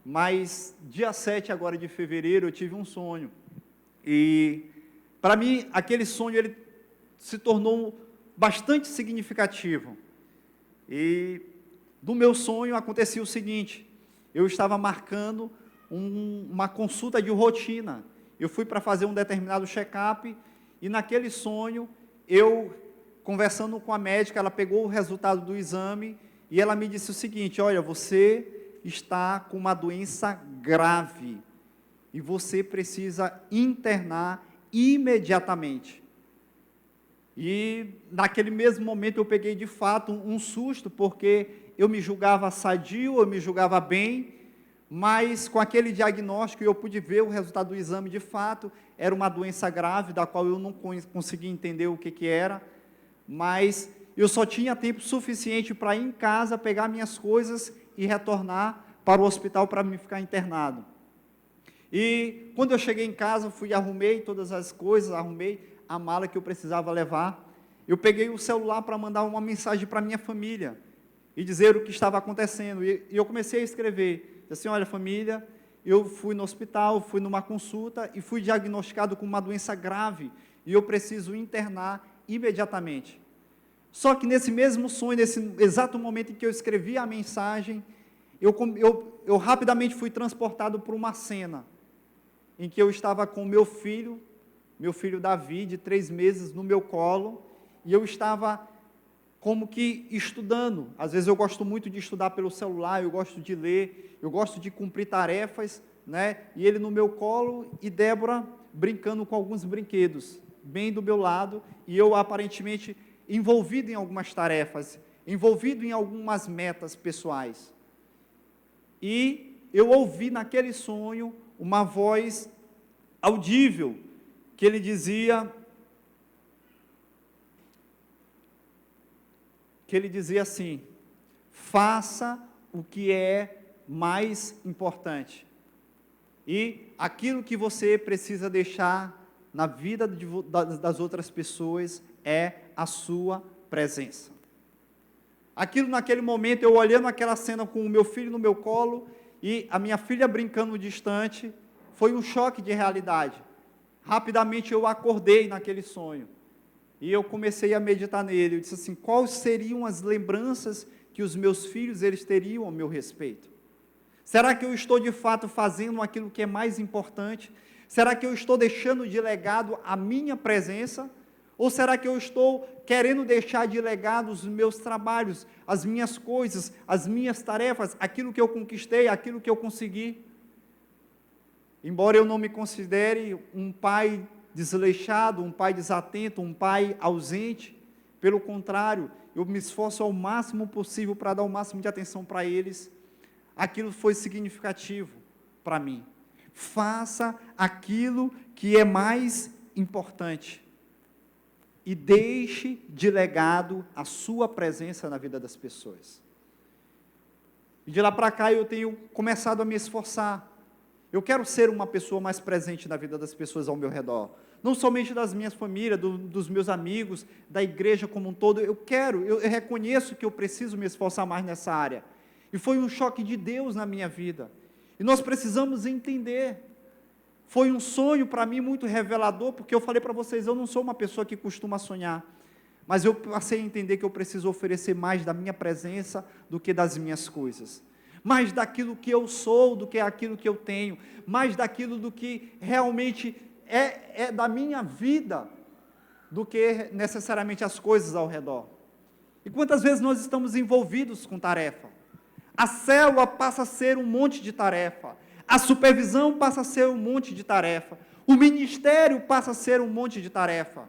Mas dia 7 agora de fevereiro eu tive um sonho. E para mim aquele sonho ele se tornou bastante significativo. E do meu sonho acontecia o seguinte: eu estava marcando uma consulta de rotina. Eu fui para fazer um determinado check-up e naquele sonho, eu conversando com a médica, ela pegou o resultado do exame e ela me disse o seguinte: olha, você está com uma doença grave e você precisa internar imediatamente. E naquele mesmo momento eu peguei de fato um susto, porque eu me julgava sadio, eu me julgava bem, mas com aquele diagnóstico eu pude ver o resultado do exame, de fato, era uma doença grave, da qual eu não conseguia entender o que era, mas eu só tinha tempo suficiente para ir em casa, pegar minhas coisas e retornar para o hospital para me ficar internado. E quando eu cheguei em casa, arrumei todas as coisas, arrumei a mala que eu precisava levar, eu peguei o celular para mandar uma mensagem para minha família e dizer o que estava acontecendo. E eu comecei a escrever, assim: olha, família, eu fui no hospital, fui numa consulta e fui diagnosticado com uma doença grave e eu preciso internar imediatamente. Só que nesse mesmo sonho, nesse exato momento em que eu escrevi a mensagem, eu rapidamente fui transportado para uma cena em que eu estava com meu filho Davi, de 3 meses, no meu colo, e eu estava como que estudando. Às vezes eu gosto muito de estudar pelo celular, eu gosto de ler, eu gosto de cumprir tarefas, né? E ele no meu colo e Débora brincando com alguns brinquedos, bem do meu lado, e eu aparentemente envolvido em algumas tarefas, envolvido em algumas metas pessoais. E eu ouvi naquele sonho uma voz audível, que ele dizia assim: faça o que é mais importante. E aquilo que você precisa deixar na vida das outras pessoas é a sua presença. Aquilo, naquele momento, eu olhando aquela cena com o meu filho no meu colo e a minha filha brincando distante, foi um choque de realidade. Rapidamente eu acordei naquele sonho e eu comecei a meditar nele. Eu disse assim: quais seriam as lembranças que os meus filhos eles teriam a meu respeito? Será que eu estou de fato fazendo aquilo que é mais importante? Será que eu estou deixando de legado a minha presença? Ou será que eu estou querendo deixar de legado os meus trabalhos, as minhas coisas, as minhas tarefas, aquilo que eu conquistei, aquilo que eu consegui? Embora eu não me considere um pai desleixado, um pai desatento, um pai ausente, pelo contrário, eu me esforço ao máximo possível para dar o máximo de atenção para eles. Aquilo foi significativo para mim. Faça aquilo que é mais importante e deixe de legado a sua presença na vida das pessoas. E de lá para cá eu tenho começado a me esforçar. Eu quero ser uma pessoa mais presente na vida das pessoas ao meu redor. Não somente das minhas famílias, dos meus amigos, da igreja como um todo. Eu reconheço que eu preciso me esforçar mais nessa área. E foi um choque de Deus na minha vida. E nós precisamos entender. Foi um sonho para mim muito revelador, porque eu falei para vocês, eu não sou uma pessoa que costuma sonhar. Mas eu passei a entender que eu preciso oferecer mais da minha presença do que das minhas coisas. Mais daquilo que eu sou do que aquilo que eu tenho. Mais daquilo do que realmente é da minha vida do que necessariamente as coisas ao redor. E quantas vezes nós estamos envolvidos com tarefa? A célula passa a ser um monte de tarefa. A supervisão passa a ser um monte de tarefa. O ministério passa a ser um monte de tarefa.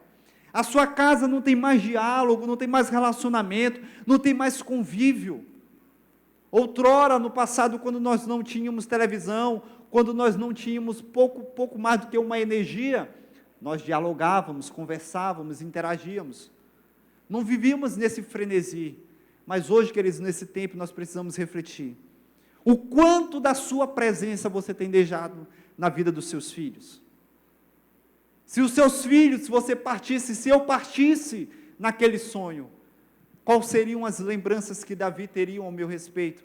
A sua casa não tem mais diálogo, não tem mais relacionamento, não tem mais convívio. Outrora, no passado, quando nós não tínhamos televisão, quando nós não tínhamos pouco mais do que uma energia, nós dialogávamos, conversávamos, interagíamos. Não vivíamos nesse frenesi. Mas hoje, queridos, nesse tempo, nós precisamos refletir. O quanto da sua presença você tem deixado na vida dos seus filhos? Se os seus filhos, se você partisse, se eu partisse naquele sonho, quais seriam as lembranças que Davi teria ao meu respeito?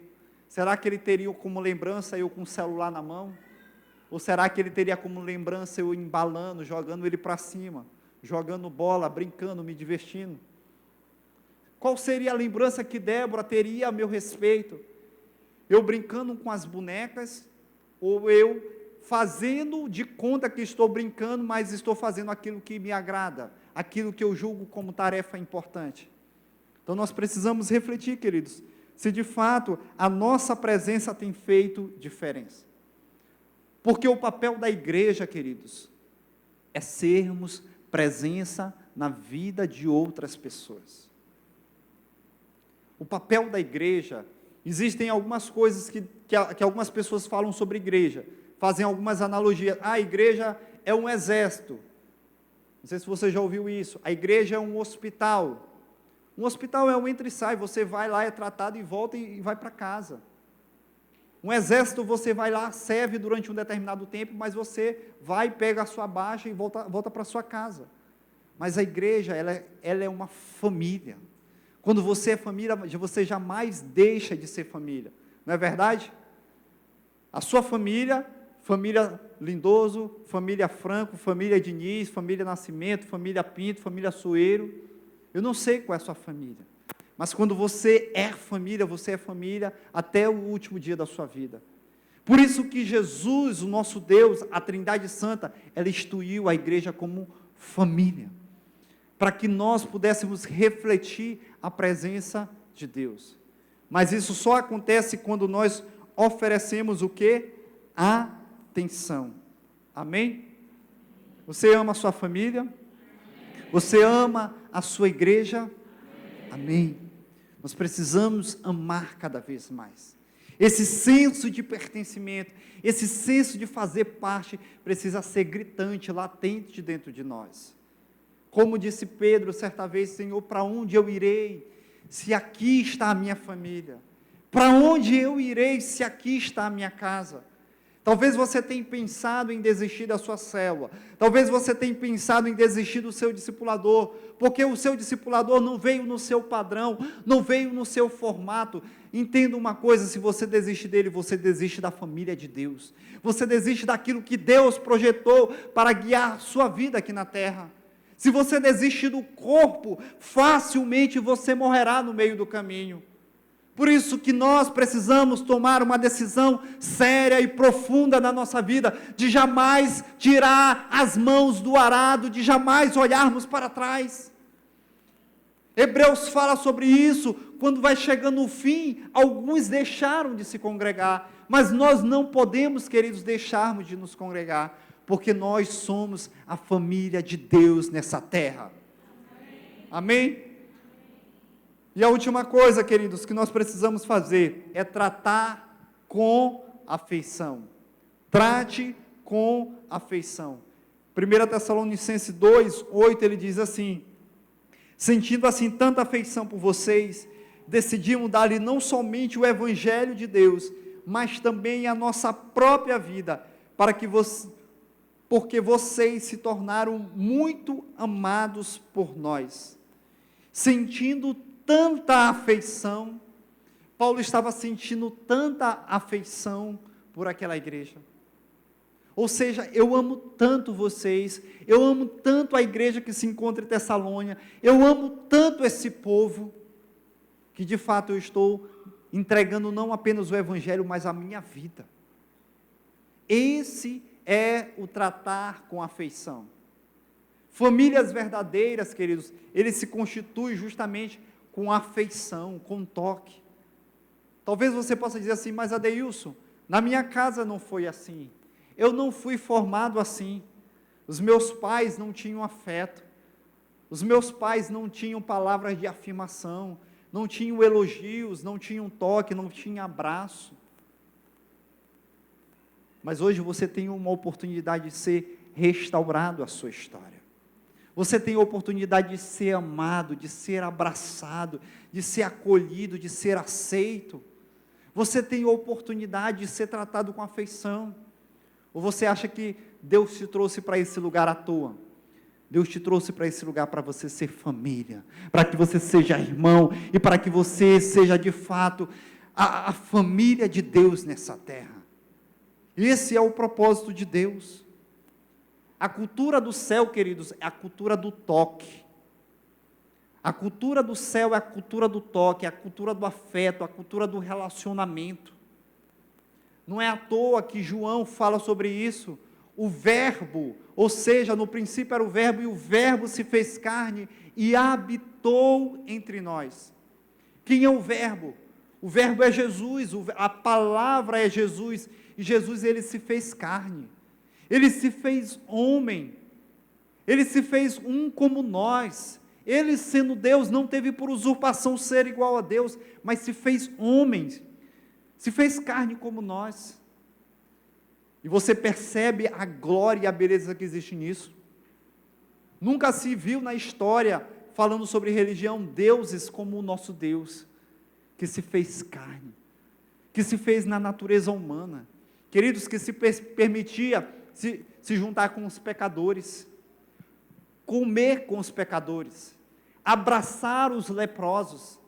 Será que ele teria como lembrança eu com o celular na mão? Ou será que ele teria como lembrança eu embalando, jogando ele para cima, jogando bola, brincando, me divertindo? Qual seria a lembrança que Débora teria a meu respeito? Eu brincando com as bonecas, ou eu fazendo de conta que estou brincando, mas estou fazendo aquilo que me agrada, aquilo que eu julgo como tarefa importante? Então nós precisamos refletir, queridos, se de fato a nossa presença tem feito diferença. Porque o papel da igreja, queridos, é sermos presença na vida de outras pessoas. O papel da igreja, existem algumas coisas que algumas pessoas falam sobre igreja, fazem algumas analogias. A igreja é um exército. Não sei se você já ouviu isso. A igreja é um hospital. Um hospital é um entra e sai, você vai lá, é tratado e volta e vai para casa. Um exército, você vai lá, serve durante um determinado tempo, mas você vai, pega a sua baixa e volta para a sua casa. Mas a igreja, ela é uma família. Quando você é família, você jamais deixa de ser família. Não é verdade? A sua família, família Lindoso, família Franco, família Diniz, família Nascimento, família Pinto, família Soeiro. Eu não sei qual é a sua família. Mas quando você é família até o último dia da sua vida. Por isso que Jesus, o nosso Deus, a Trindade Santa, ela instituiu a igreja como família. Para que nós pudéssemos refletir a presença de Deus. Mas isso só acontece quando nós oferecemos o quê? A atenção. Amém? Você ama a sua família? Você ama a sua igreja? Amém. Nós precisamos amar cada vez mais. Esse senso de pertencimento, esse senso de fazer parte, precisa ser gritante, latente dentro de nós. Como disse Pedro certa vez: Senhor, para onde eu irei, se aqui está a minha família? Para onde eu irei, se aqui está a minha casa? Talvez você tenha pensado em desistir da sua célula, talvez você tenha pensado em desistir do seu discipulador, porque o seu discipulador não veio no seu padrão, não veio no seu formato. Entenda uma coisa: se você desiste dele, você desiste da família de Deus, você desiste daquilo que Deus projetou para guiar sua vida aqui na terra. Se você desiste do corpo, facilmente você morrerá no meio do caminho. Por isso que nós precisamos tomar uma decisão séria e profunda na nossa vida, de jamais tirar as mãos do arado, de jamais olharmos para trás. Hebreus fala sobre isso, quando vai chegando o fim, alguns deixaram de se congregar, mas nós não podemos, queridos, deixarmos de nos congregar, porque nós somos a família de Deus nessa terra. Amém? E a última coisa, queridos, que nós precisamos fazer é tratar com afeição. Trate com afeição. 1 Tessalonicenses 2, 8, ele diz assim: sentindo assim tanta afeição por vocês, decidimos dar-lhe não somente o Evangelho de Deus, mas também a nossa própria vida, porque vocês se tornaram muito amados por nós. Sentindo tanta afeição, Paulo estava sentindo tanta afeição por aquela igreja. Ou seja, eu amo tanto vocês, eu amo tanto a igreja que se encontra em Tessalônia, eu amo tanto esse povo, que de fato eu estou entregando não apenas o Evangelho, mas a minha vida. Esse é o tratar com afeição. Famílias verdadeiras, queridos, eles se constituem justamente com afeição, com toque. Talvez você possa dizer assim: mas Adeilson, na minha casa não foi assim, eu não fui formado assim, os meus pais não tinham afeto, os meus pais não tinham palavras de afirmação, não tinham elogios, não tinham toque, não tinham abraço. Mas hoje você tem uma oportunidade de ser restaurado a sua história. Você tem a oportunidade de ser amado, de ser abraçado, de ser acolhido, de ser aceito. Você tem a oportunidade de ser tratado com afeição. Ou você acha que Deus te trouxe para esse lugar à toa? Deus te trouxe para esse lugar para você ser família, para que você seja irmão, e para que você seja de fato a família de Deus nessa terra. Esse é o propósito de Deus. A cultura do céu, queridos, é a cultura do toque. A cultura do céu é a cultura do toque, é a cultura do afeto, a cultura do relacionamento. Não é à toa que João fala sobre isso. O verbo, ou seja, no princípio era o verbo, e o verbo se fez carne e habitou entre nós. Quem é o verbo? O verbo é Jesus, a palavra é Jesus, e Jesus, ele se fez carne. Ele se fez homem, ele se fez um como nós. Ele, sendo Deus, não teve por usurpação ser igual a Deus, mas se fez homem, se fez carne como nós. E você percebe a glória e a beleza que existe nisso. Nunca se viu na história, falando sobre religião, deuses como o nosso Deus, que se fez carne, que se fez na natureza humana. Queridos, que se permitia se juntar com os pecadores, comer com os pecadores, abraçar os leprosos,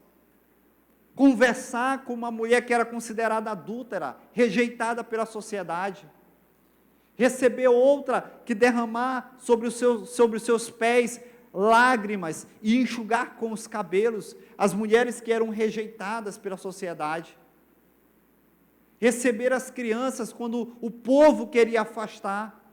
conversar com uma mulher que era considerada adúltera, rejeitada pela sociedade, receber outra que derramar sobre os seus pés lágrimas e enxugar com os cabelos as mulheres que eram rejeitadas pela sociedade, receber as crianças quando o povo queria afastar.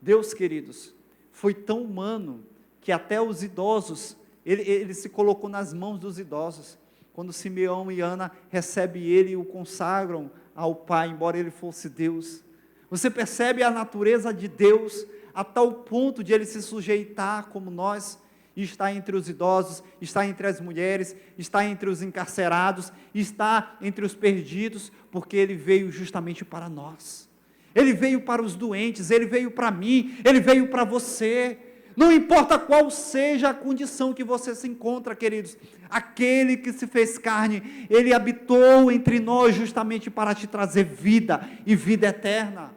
Deus, queridos, foi tão humano que até os idosos, ele se colocou nas mãos dos idosos. quando Simeão e Ana recebem ele e o consagram ao Pai, embora ele fosse Deus. Você percebe a natureza de Deus a tal ponto de ele se sujeitar como nós, e está entre os idosos, está entre as mulheres, está entre os encarcerados, está entre os perdidos, porque ele veio justamente para nós. Ele veio para os doentes, ele veio para mim, ele veio para você. Não importa qual seja a condição que você se encontra, queridos, aquele que se fez carne, ele habitou entre nós justamente para te trazer vida e vida eterna.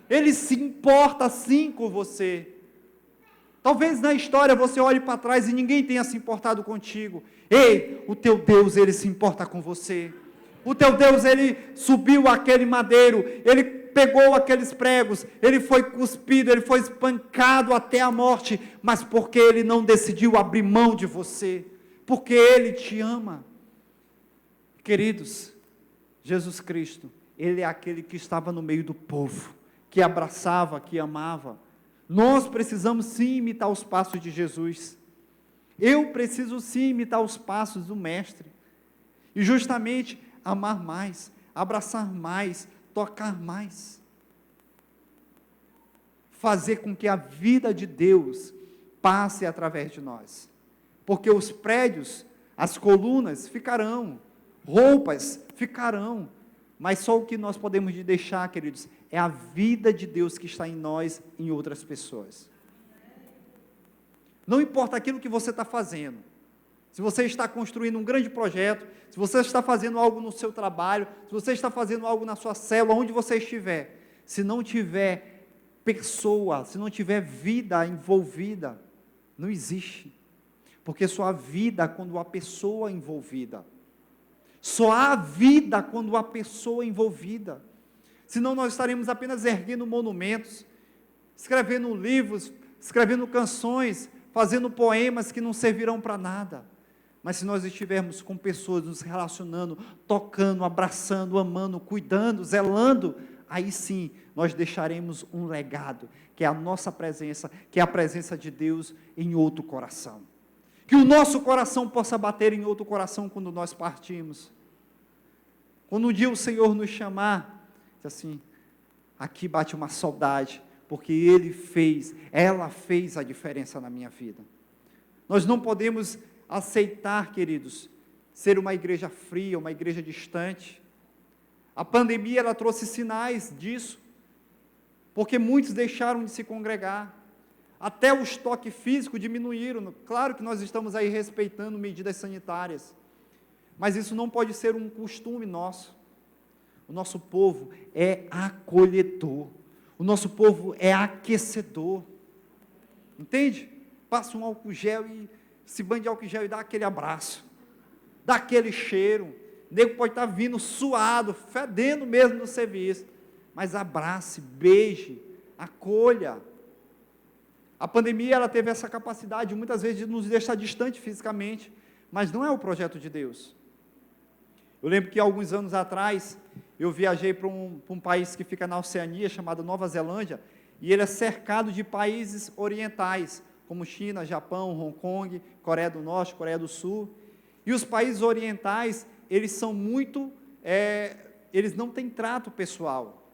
Ele se importa sim com você. Talvez na história você olhe para trás e ninguém tenha se importado contigo. Ei, o teu Deus, ele se importa com você. O teu Deus, ele subiu aquele madeiro, ele pegou aqueles pregos, ele foi cuspido, ele foi espancado até a morte, mas porque ele não decidiu abrir mão de você, porque ele te ama. Queridos, Jesus Cristo, ele é aquele que estava no meio do povo, que abraçava, que amava. Nós precisamos sim imitar os passos de Jesus. Eu preciso sim imitar os passos do Mestre. E justamente amar mais, abraçar mais, tocar mais. Fazer com que a vida de Deus passe através de nós. Porque os prédios, as colunas ficarão, roupas ficarão, mas só o que nós podemos deixar, queridos, é a vida de Deus que está em nós, em outras pessoas. Não importa aquilo que você está fazendo, se você está construindo um grande projeto, se você está fazendo algo no seu trabalho, se você está fazendo algo na sua célula, onde você estiver, se não tiver pessoa, se não tiver vida envolvida, não existe, porque só há vida quando há pessoa envolvida, só há vida quando há pessoa envolvida. Senão nós estaremos apenas erguendo monumentos, escrevendo livros, escrevendo canções, fazendo poemas que não servirão para nada. Mas se nós estivermos com pessoas nos relacionando, tocando, abraçando, amando, cuidando, zelando, aí sim nós deixaremos um legado, que é a nossa presença, que é a presença de Deus em outro coração. Que o nosso coração possa bater em outro coração quando nós partimos. Quando um dia o Senhor nos chamar, assim, aqui bate uma saudade, porque ela fez a diferença na minha vida. Nós não podemos aceitar, queridos, ser uma igreja fria, uma igreja distante. A pandemia, ela trouxe sinais disso, porque muitos deixaram de se congregar, até o estoque físico diminuíram. Claro que nós estamos aí respeitando medidas sanitárias, mas isso não pode ser um costume nosso. O nosso povo é acolhedor, o nosso povo é aquecedor, entende? Passa um álcool gel e se banha de álcool gel e dá aquele abraço, dá aquele cheiro. O nego pode estar vindo suado, fedendo mesmo no serviço, mas abrace, beije, acolha. A pandemia, ela teve essa capacidade muitas vezes de nos deixar distante fisicamente, mas não é o projeto de Deus. Eu lembro que alguns anos atrás, eu viajei para um país que fica na Oceania, chamado Nova Zelândia, e ele é cercado de países orientais, como China, Japão, Hong Kong, Coreia do Norte, Coreia do Sul. E os países orientais, eles são muito, eles não têm trato pessoal,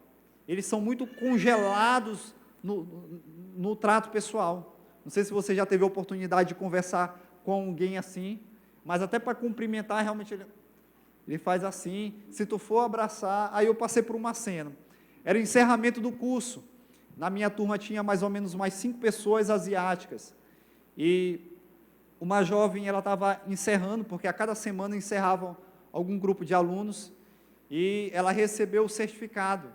eles são muito congelados no trato pessoal. Não sei se você já teve a oportunidade de conversar com alguém assim, mas até para cumprimentar, realmente ele faz assim, se tu for abraçar. Aí eu passei por uma cena, era o encerramento do curso, na minha turma tinha mais ou menos mais 5 pessoas asiáticas, e uma jovem, ela estava encerrando, porque a cada semana encerravam algum grupo de alunos, e ela recebeu o certificado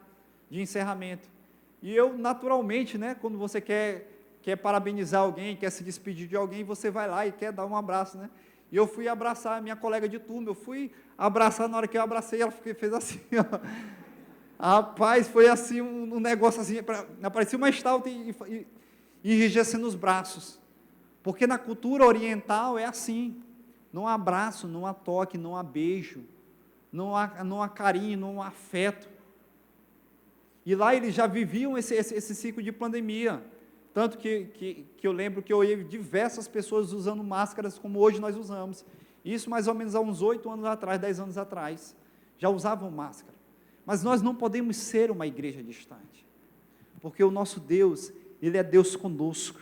de encerramento, e eu naturalmente, né, quando você quer parabenizar alguém, quer se despedir de alguém, você vai lá e quer dar um abraço, né? E eu fui abraçar a minha colega de turma, eu fui abraçar, na hora que eu abracei, ela fez assim, ó. Rapaz, foi assim, um negócio assim, parecia uma estalta e enrijecendo os braços, porque na cultura oriental é assim, não há abraço, não há toque, não há beijo, não há carinho, não há afeto, e lá eles já viviam esse ciclo de pandemia, tanto que eu lembro que eu ouvi diversas pessoas usando máscaras como hoje nós usamos, Isso mais ou menos há uns 8 anos atrás, 10 anos atrás, já usavam máscara. Mas nós não podemos ser uma igreja distante, porque o nosso Deus, Ele é Deus conosco.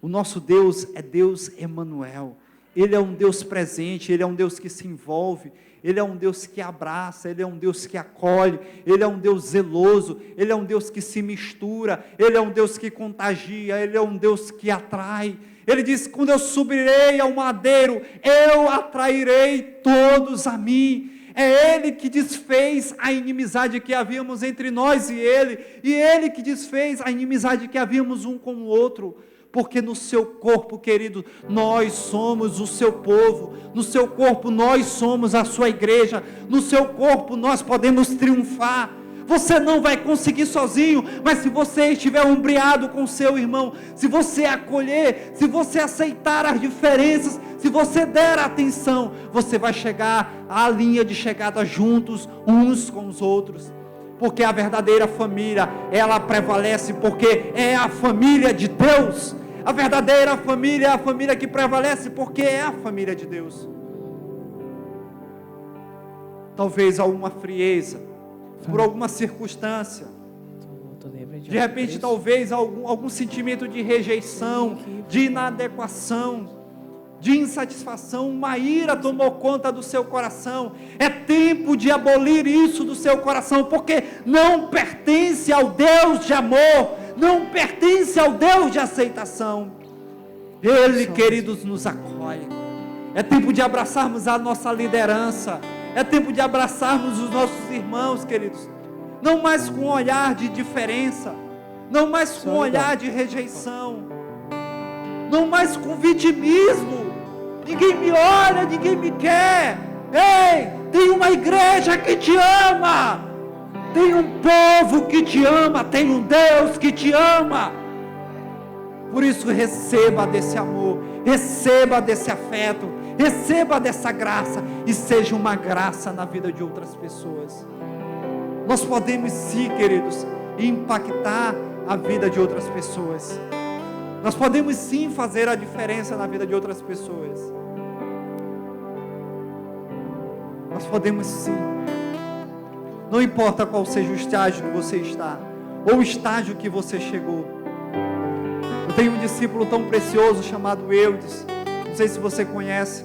O nosso Deus é Deus Emanuel. Ele é um Deus presente, Ele é um Deus que se envolve, Ele é um Deus que abraça, Ele é um Deus que acolhe, Ele é um Deus zeloso, Ele é um Deus que se mistura, Ele é um Deus que contagia, Ele é um Deus que atrai. Ele diz: quando eu subirei ao madeiro, eu atrairei todos a mim. É Ele que desfez a inimizade que havíamos entre nós e Ele que desfez a inimizade que havíamos um com o outro, porque no seu corpo, querido, nós somos o seu povo, no seu corpo nós somos a sua igreja, no seu corpo nós podemos triunfar. Você não vai conseguir sozinho, mas se você estiver ombreado com seu irmão, se você acolher, se você aceitar as diferenças, se você der atenção, você vai chegar à linha de chegada juntos, uns com os outros, porque a verdadeira família, ela prevalece, porque é a família de Deus. A verdadeira família é a família que prevalece, porque é a família de Deus. Talvez alguma frieza, por alguma circunstância, de repente talvez algum sentimento de rejeição, de inadequação, de insatisfação, uma ira tomou conta do seu coração. É tempo de abolir isso do seu coração, porque não pertence ao Deus de amor, não pertence ao Deus de aceitação. Ele, queridos, nos acolhe. É tempo de abraçarmos a nossa liderança, é tempo de abraçarmos os nossos irmãos, queridos, não mais com um olhar de diferença, não mais com um olhar de rejeição, não mais com vitimismo. Ninguém me olha, ninguém me quer. Ei, tem uma igreja que te ama, tem um povo que te ama, tem um Deus que te ama. Por isso receba desse amor, receba desse afeto, receba dessa graça, e seja uma graça na vida de outras pessoas. Nós podemos sim, queridos, impactar a vida de outras pessoas. Nós podemos sim fazer a diferença na vida de outras pessoas. Nós podemos sim. Não importa qual seja o estágio que você está, ou o estágio que você chegou. Eu tenho um discípulo tão precioso chamado Eudes, não sei se você conhece,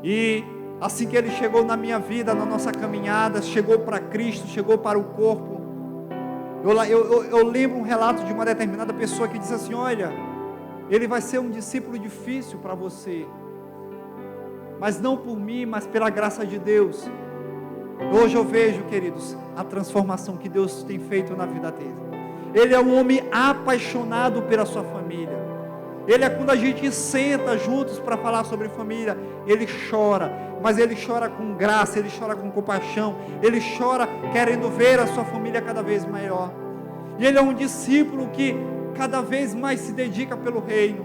e assim que ele chegou na minha vida, na nossa caminhada, chegou para Cristo, chegou para o corpo, eu lembro um relato de uma determinada pessoa que disse assim: olha, ele vai ser um discípulo difícil para você, mas não por mim, mas pela graça de Deus. Hoje eu vejo, queridos, a transformação que Deus tem feito na vida dele. Ele é um homem apaixonado pela sua família. Ele é, quando a gente senta juntos para falar sobre família, ele chora, mas ele chora com graça, ele chora com compaixão, ele chora querendo ver a sua família cada vez maior. E ele é um discípulo que cada vez mais se dedica pelo reino.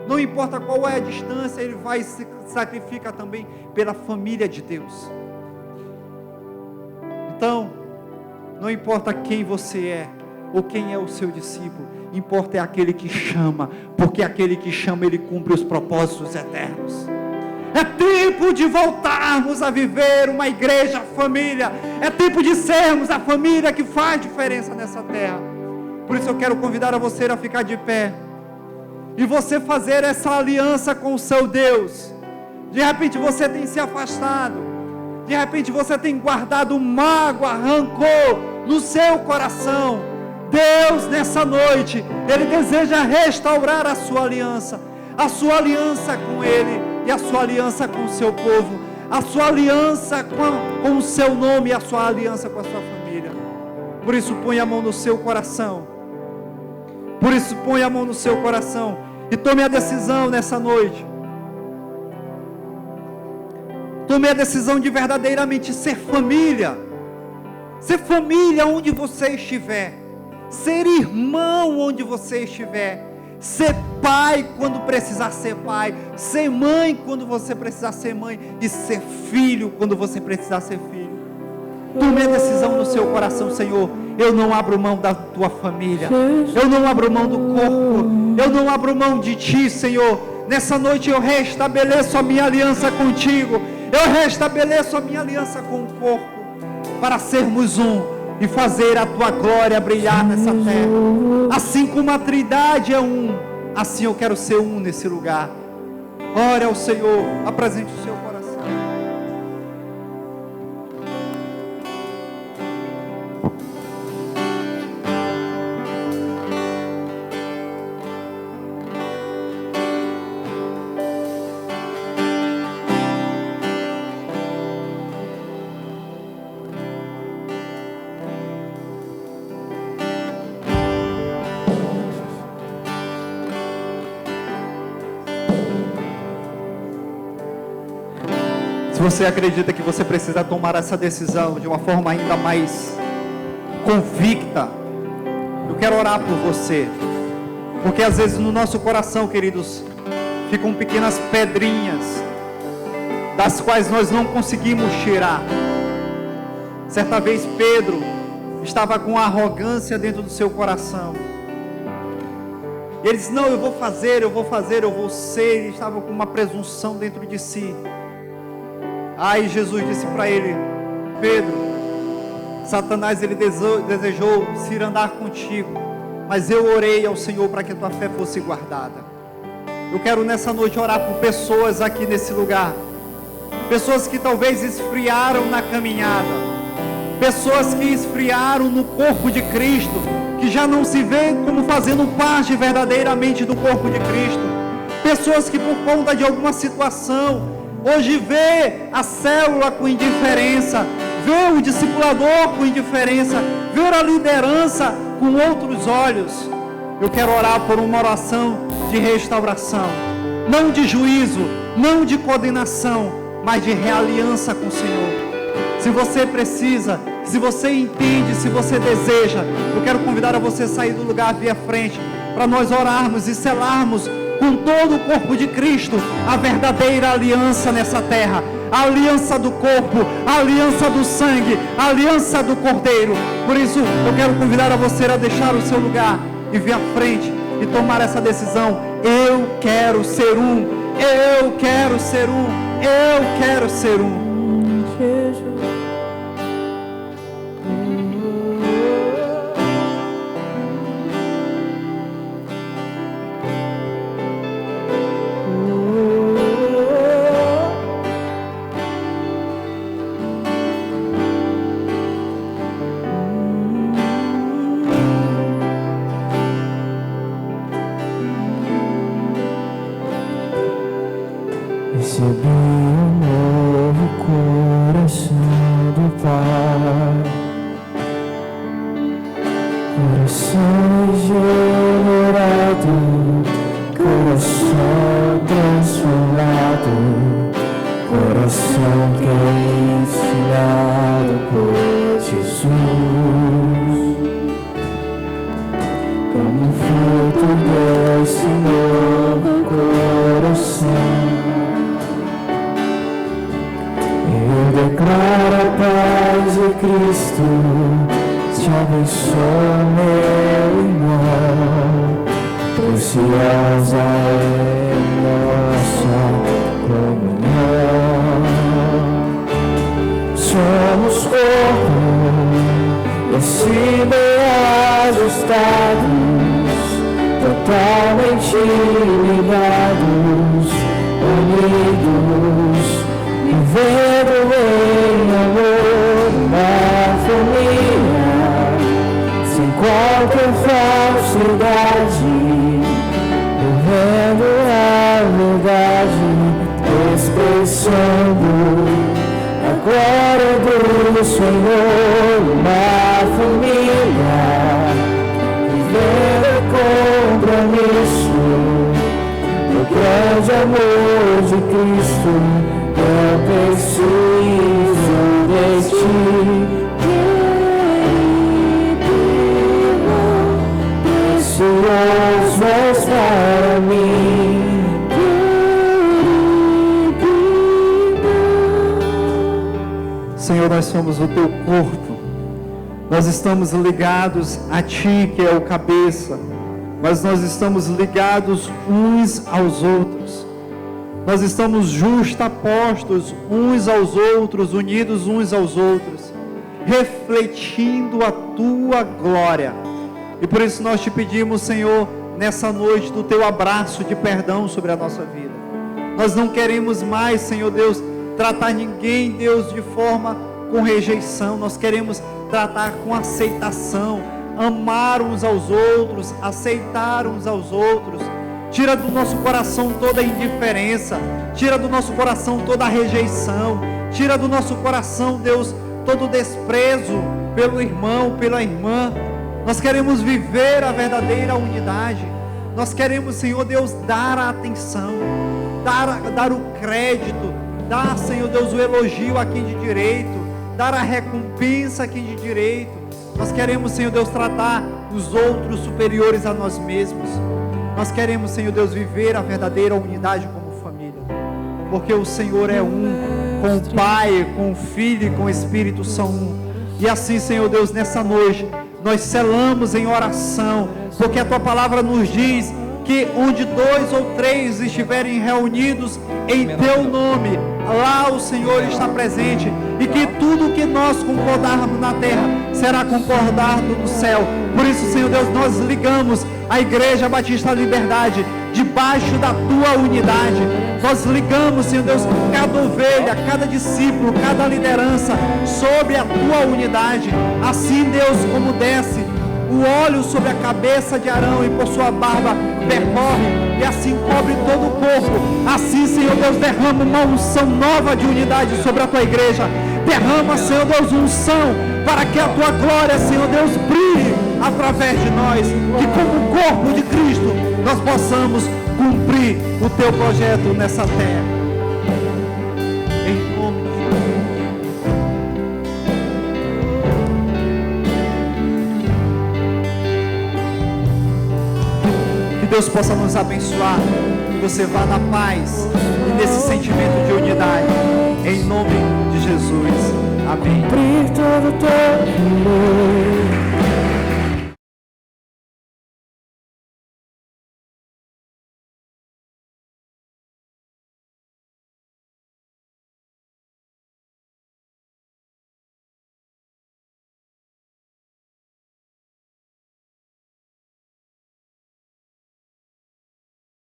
Não importa qual é a distância, ele vai e se sacrifica também pela família de Deus. Então, não importa quem você é, ou quem é o seu discípulo, importa é aquele que chama, porque aquele que chama, ele cumpre os propósitos eternos. É tempo de voltarmos a viver uma igreja família, é tempo de sermos a família que faz diferença nessa terra. Por isso eu quero convidar a você a ficar de pé, e você fazer essa aliança com o seu Deus. De repente você tem se afastado, de repente você tem guardado mágoa, rancor no seu coração. Deus, nessa noite, Ele deseja restaurar a sua aliança com Ele, e a sua aliança com o seu povo, a sua aliança com o seu nome, e a sua aliança com a sua família. Por isso põe a mão no seu coração, e tome a decisão nessa noite, tome a decisão de verdadeiramente ser família onde você estiver, ser irmão onde você estiver, ser pai quando precisar ser pai, ser mãe quando você precisar ser mãe, e ser filho quando você precisar ser filho. Tome a decisão no seu coração: Senhor, eu não abro mão da tua família, eu não abro mão do corpo, eu não abro mão de ti, Senhor. Nessa noite eu restabeleço a minha aliança contigo. Eu restabeleço a minha aliança com o corpo, para sermos um e fazer a tua glória brilhar nessa terra. Assim como a Trindade é um, assim eu quero ser um nesse lugar. Ore ao Senhor, apresente o seu coração. Se você acredita que você precisa tomar essa decisão de uma forma ainda mais convicta, eu quero orar por você, porque às vezes no nosso coração, queridos, ficam pequenas pedrinhas, das quais nós não conseguimos tirar. Certa vez Pedro estava com arrogância dentro do seu coração, e ele disse: não, eu vou fazer, eu vou ser. Ele estava com uma presunção dentro de si. Aí Jesus disse para ele: Pedro, Satanás ele desejou se ir andar contigo, mas eu orei ao Senhor para que a tua fé fosse guardada. Eu quero nessa noite orar por pessoas aqui nesse lugar, pessoas que talvez esfriaram na caminhada, pessoas que esfriaram no corpo de Cristo, que já não se vê como fazendo parte verdadeiramente do corpo de Cristo, pessoas que por conta de alguma situação hoje vê a célula com indiferença, vê o discipulador com indiferença, vê a liderança com outros olhos. Eu quero orar por uma oração de restauração, não de juízo, não de condenação, mas de realiança com o Senhor. Se você precisa, se você entende, se você deseja, eu quero convidar a você a sair do lugar, vir à frente, para nós orarmos e selarmos com todo o corpo de Cristo a verdadeira aliança nessa terra, a aliança do corpo, a aliança do sangue, a aliança do Cordeiro. Por isso eu quero convidar a você a deixar o seu lugar e vir à frente e tomar essa decisão. Eu quero ser um, eu quero ser um, eu quero ser um. Recebi um novo coração do Pai, coração regenerado, coração transformado, coração que é ensinado por Jesus, como fruto desse novo coração. Eu declaro a paz de Cristo, te abençoa, meu irmão, preciosa é nossa comunhão. Somos corpo, e assim bem ajustados, totalmente ligados, unidos, vivendo em amor, uma família, sem qualquer falsidade, vivendo a verdade, expressando a glória do Senhor, uma família, vivendo compromisso, o grande amor de Cristo. Eu preciso de ti, precioso és para mim. Senhor, nós somos o teu corpo, nós estamos ligados a ti, que é o cabeça, mas nós estamos ligados uns aos outros. Nós estamos justapostos uns aos outros, unidos uns aos outros, refletindo a tua glória. E por isso nós te pedimos, Senhor, nessa noite, do teu abraço de perdão sobre a nossa vida. Nós não queremos mais, Senhor Deus, tratar ninguém, Deus, de forma com rejeição. Nós queremos tratar com aceitação, amar uns aos outros, aceitar uns aos outros. Tira do nosso coração toda a indiferença, tira do nosso coração toda a rejeição, tira do nosso coração, Deus, todo o desprezo pelo irmão, pela irmã. Nós queremos viver a verdadeira unidade. Nós queremos, Senhor Deus, dar a atenção, dar o crédito, dar, Senhor Deus, o elogio a quem de direito, dar a recompensa a quem de direito. Nós queremos, Senhor Deus, tratar os outros superiores a nós mesmos. Nós queremos, Senhor Deus, viver a verdadeira unidade como família, porque o Senhor é um, com o Pai, com o Filho e com o Espírito são um. E assim, Senhor Deus, nessa noite, nós selamos em oração, porque a Tua palavra nos diz que onde 2 ou 3 estiverem reunidos em Teu nome, lá o Senhor está presente, e que tudo que nós concordarmos na terra, será concordado no céu. Por isso, Senhor Deus, nós ligamos a Igreja Batista Liberdade, debaixo da Tua unidade. Nós ligamos, Senhor Deus, cada ovelha, cada discípulo, cada liderança, sobre a Tua unidade. Assim, Deus, como desce o óleo sobre a cabeça de Arão e por sua barba percorre e assim cobre todo o corpo, assim, Senhor Deus, derrama uma unção nova de unidade sobre a Tua igreja. Derrama, Senhor Deus, unção para que a Tua glória, Senhor Deus, brilhe através de nós, que como corpo de Cristo nós possamos cumprir o Teu projeto nessa terra. Em nome de Jesus. Que Deus possa nos abençoar, que você vá na paz e nesse sentimento de unidade, em nome de Jesus. Amém. Cumprir todo o teu querer.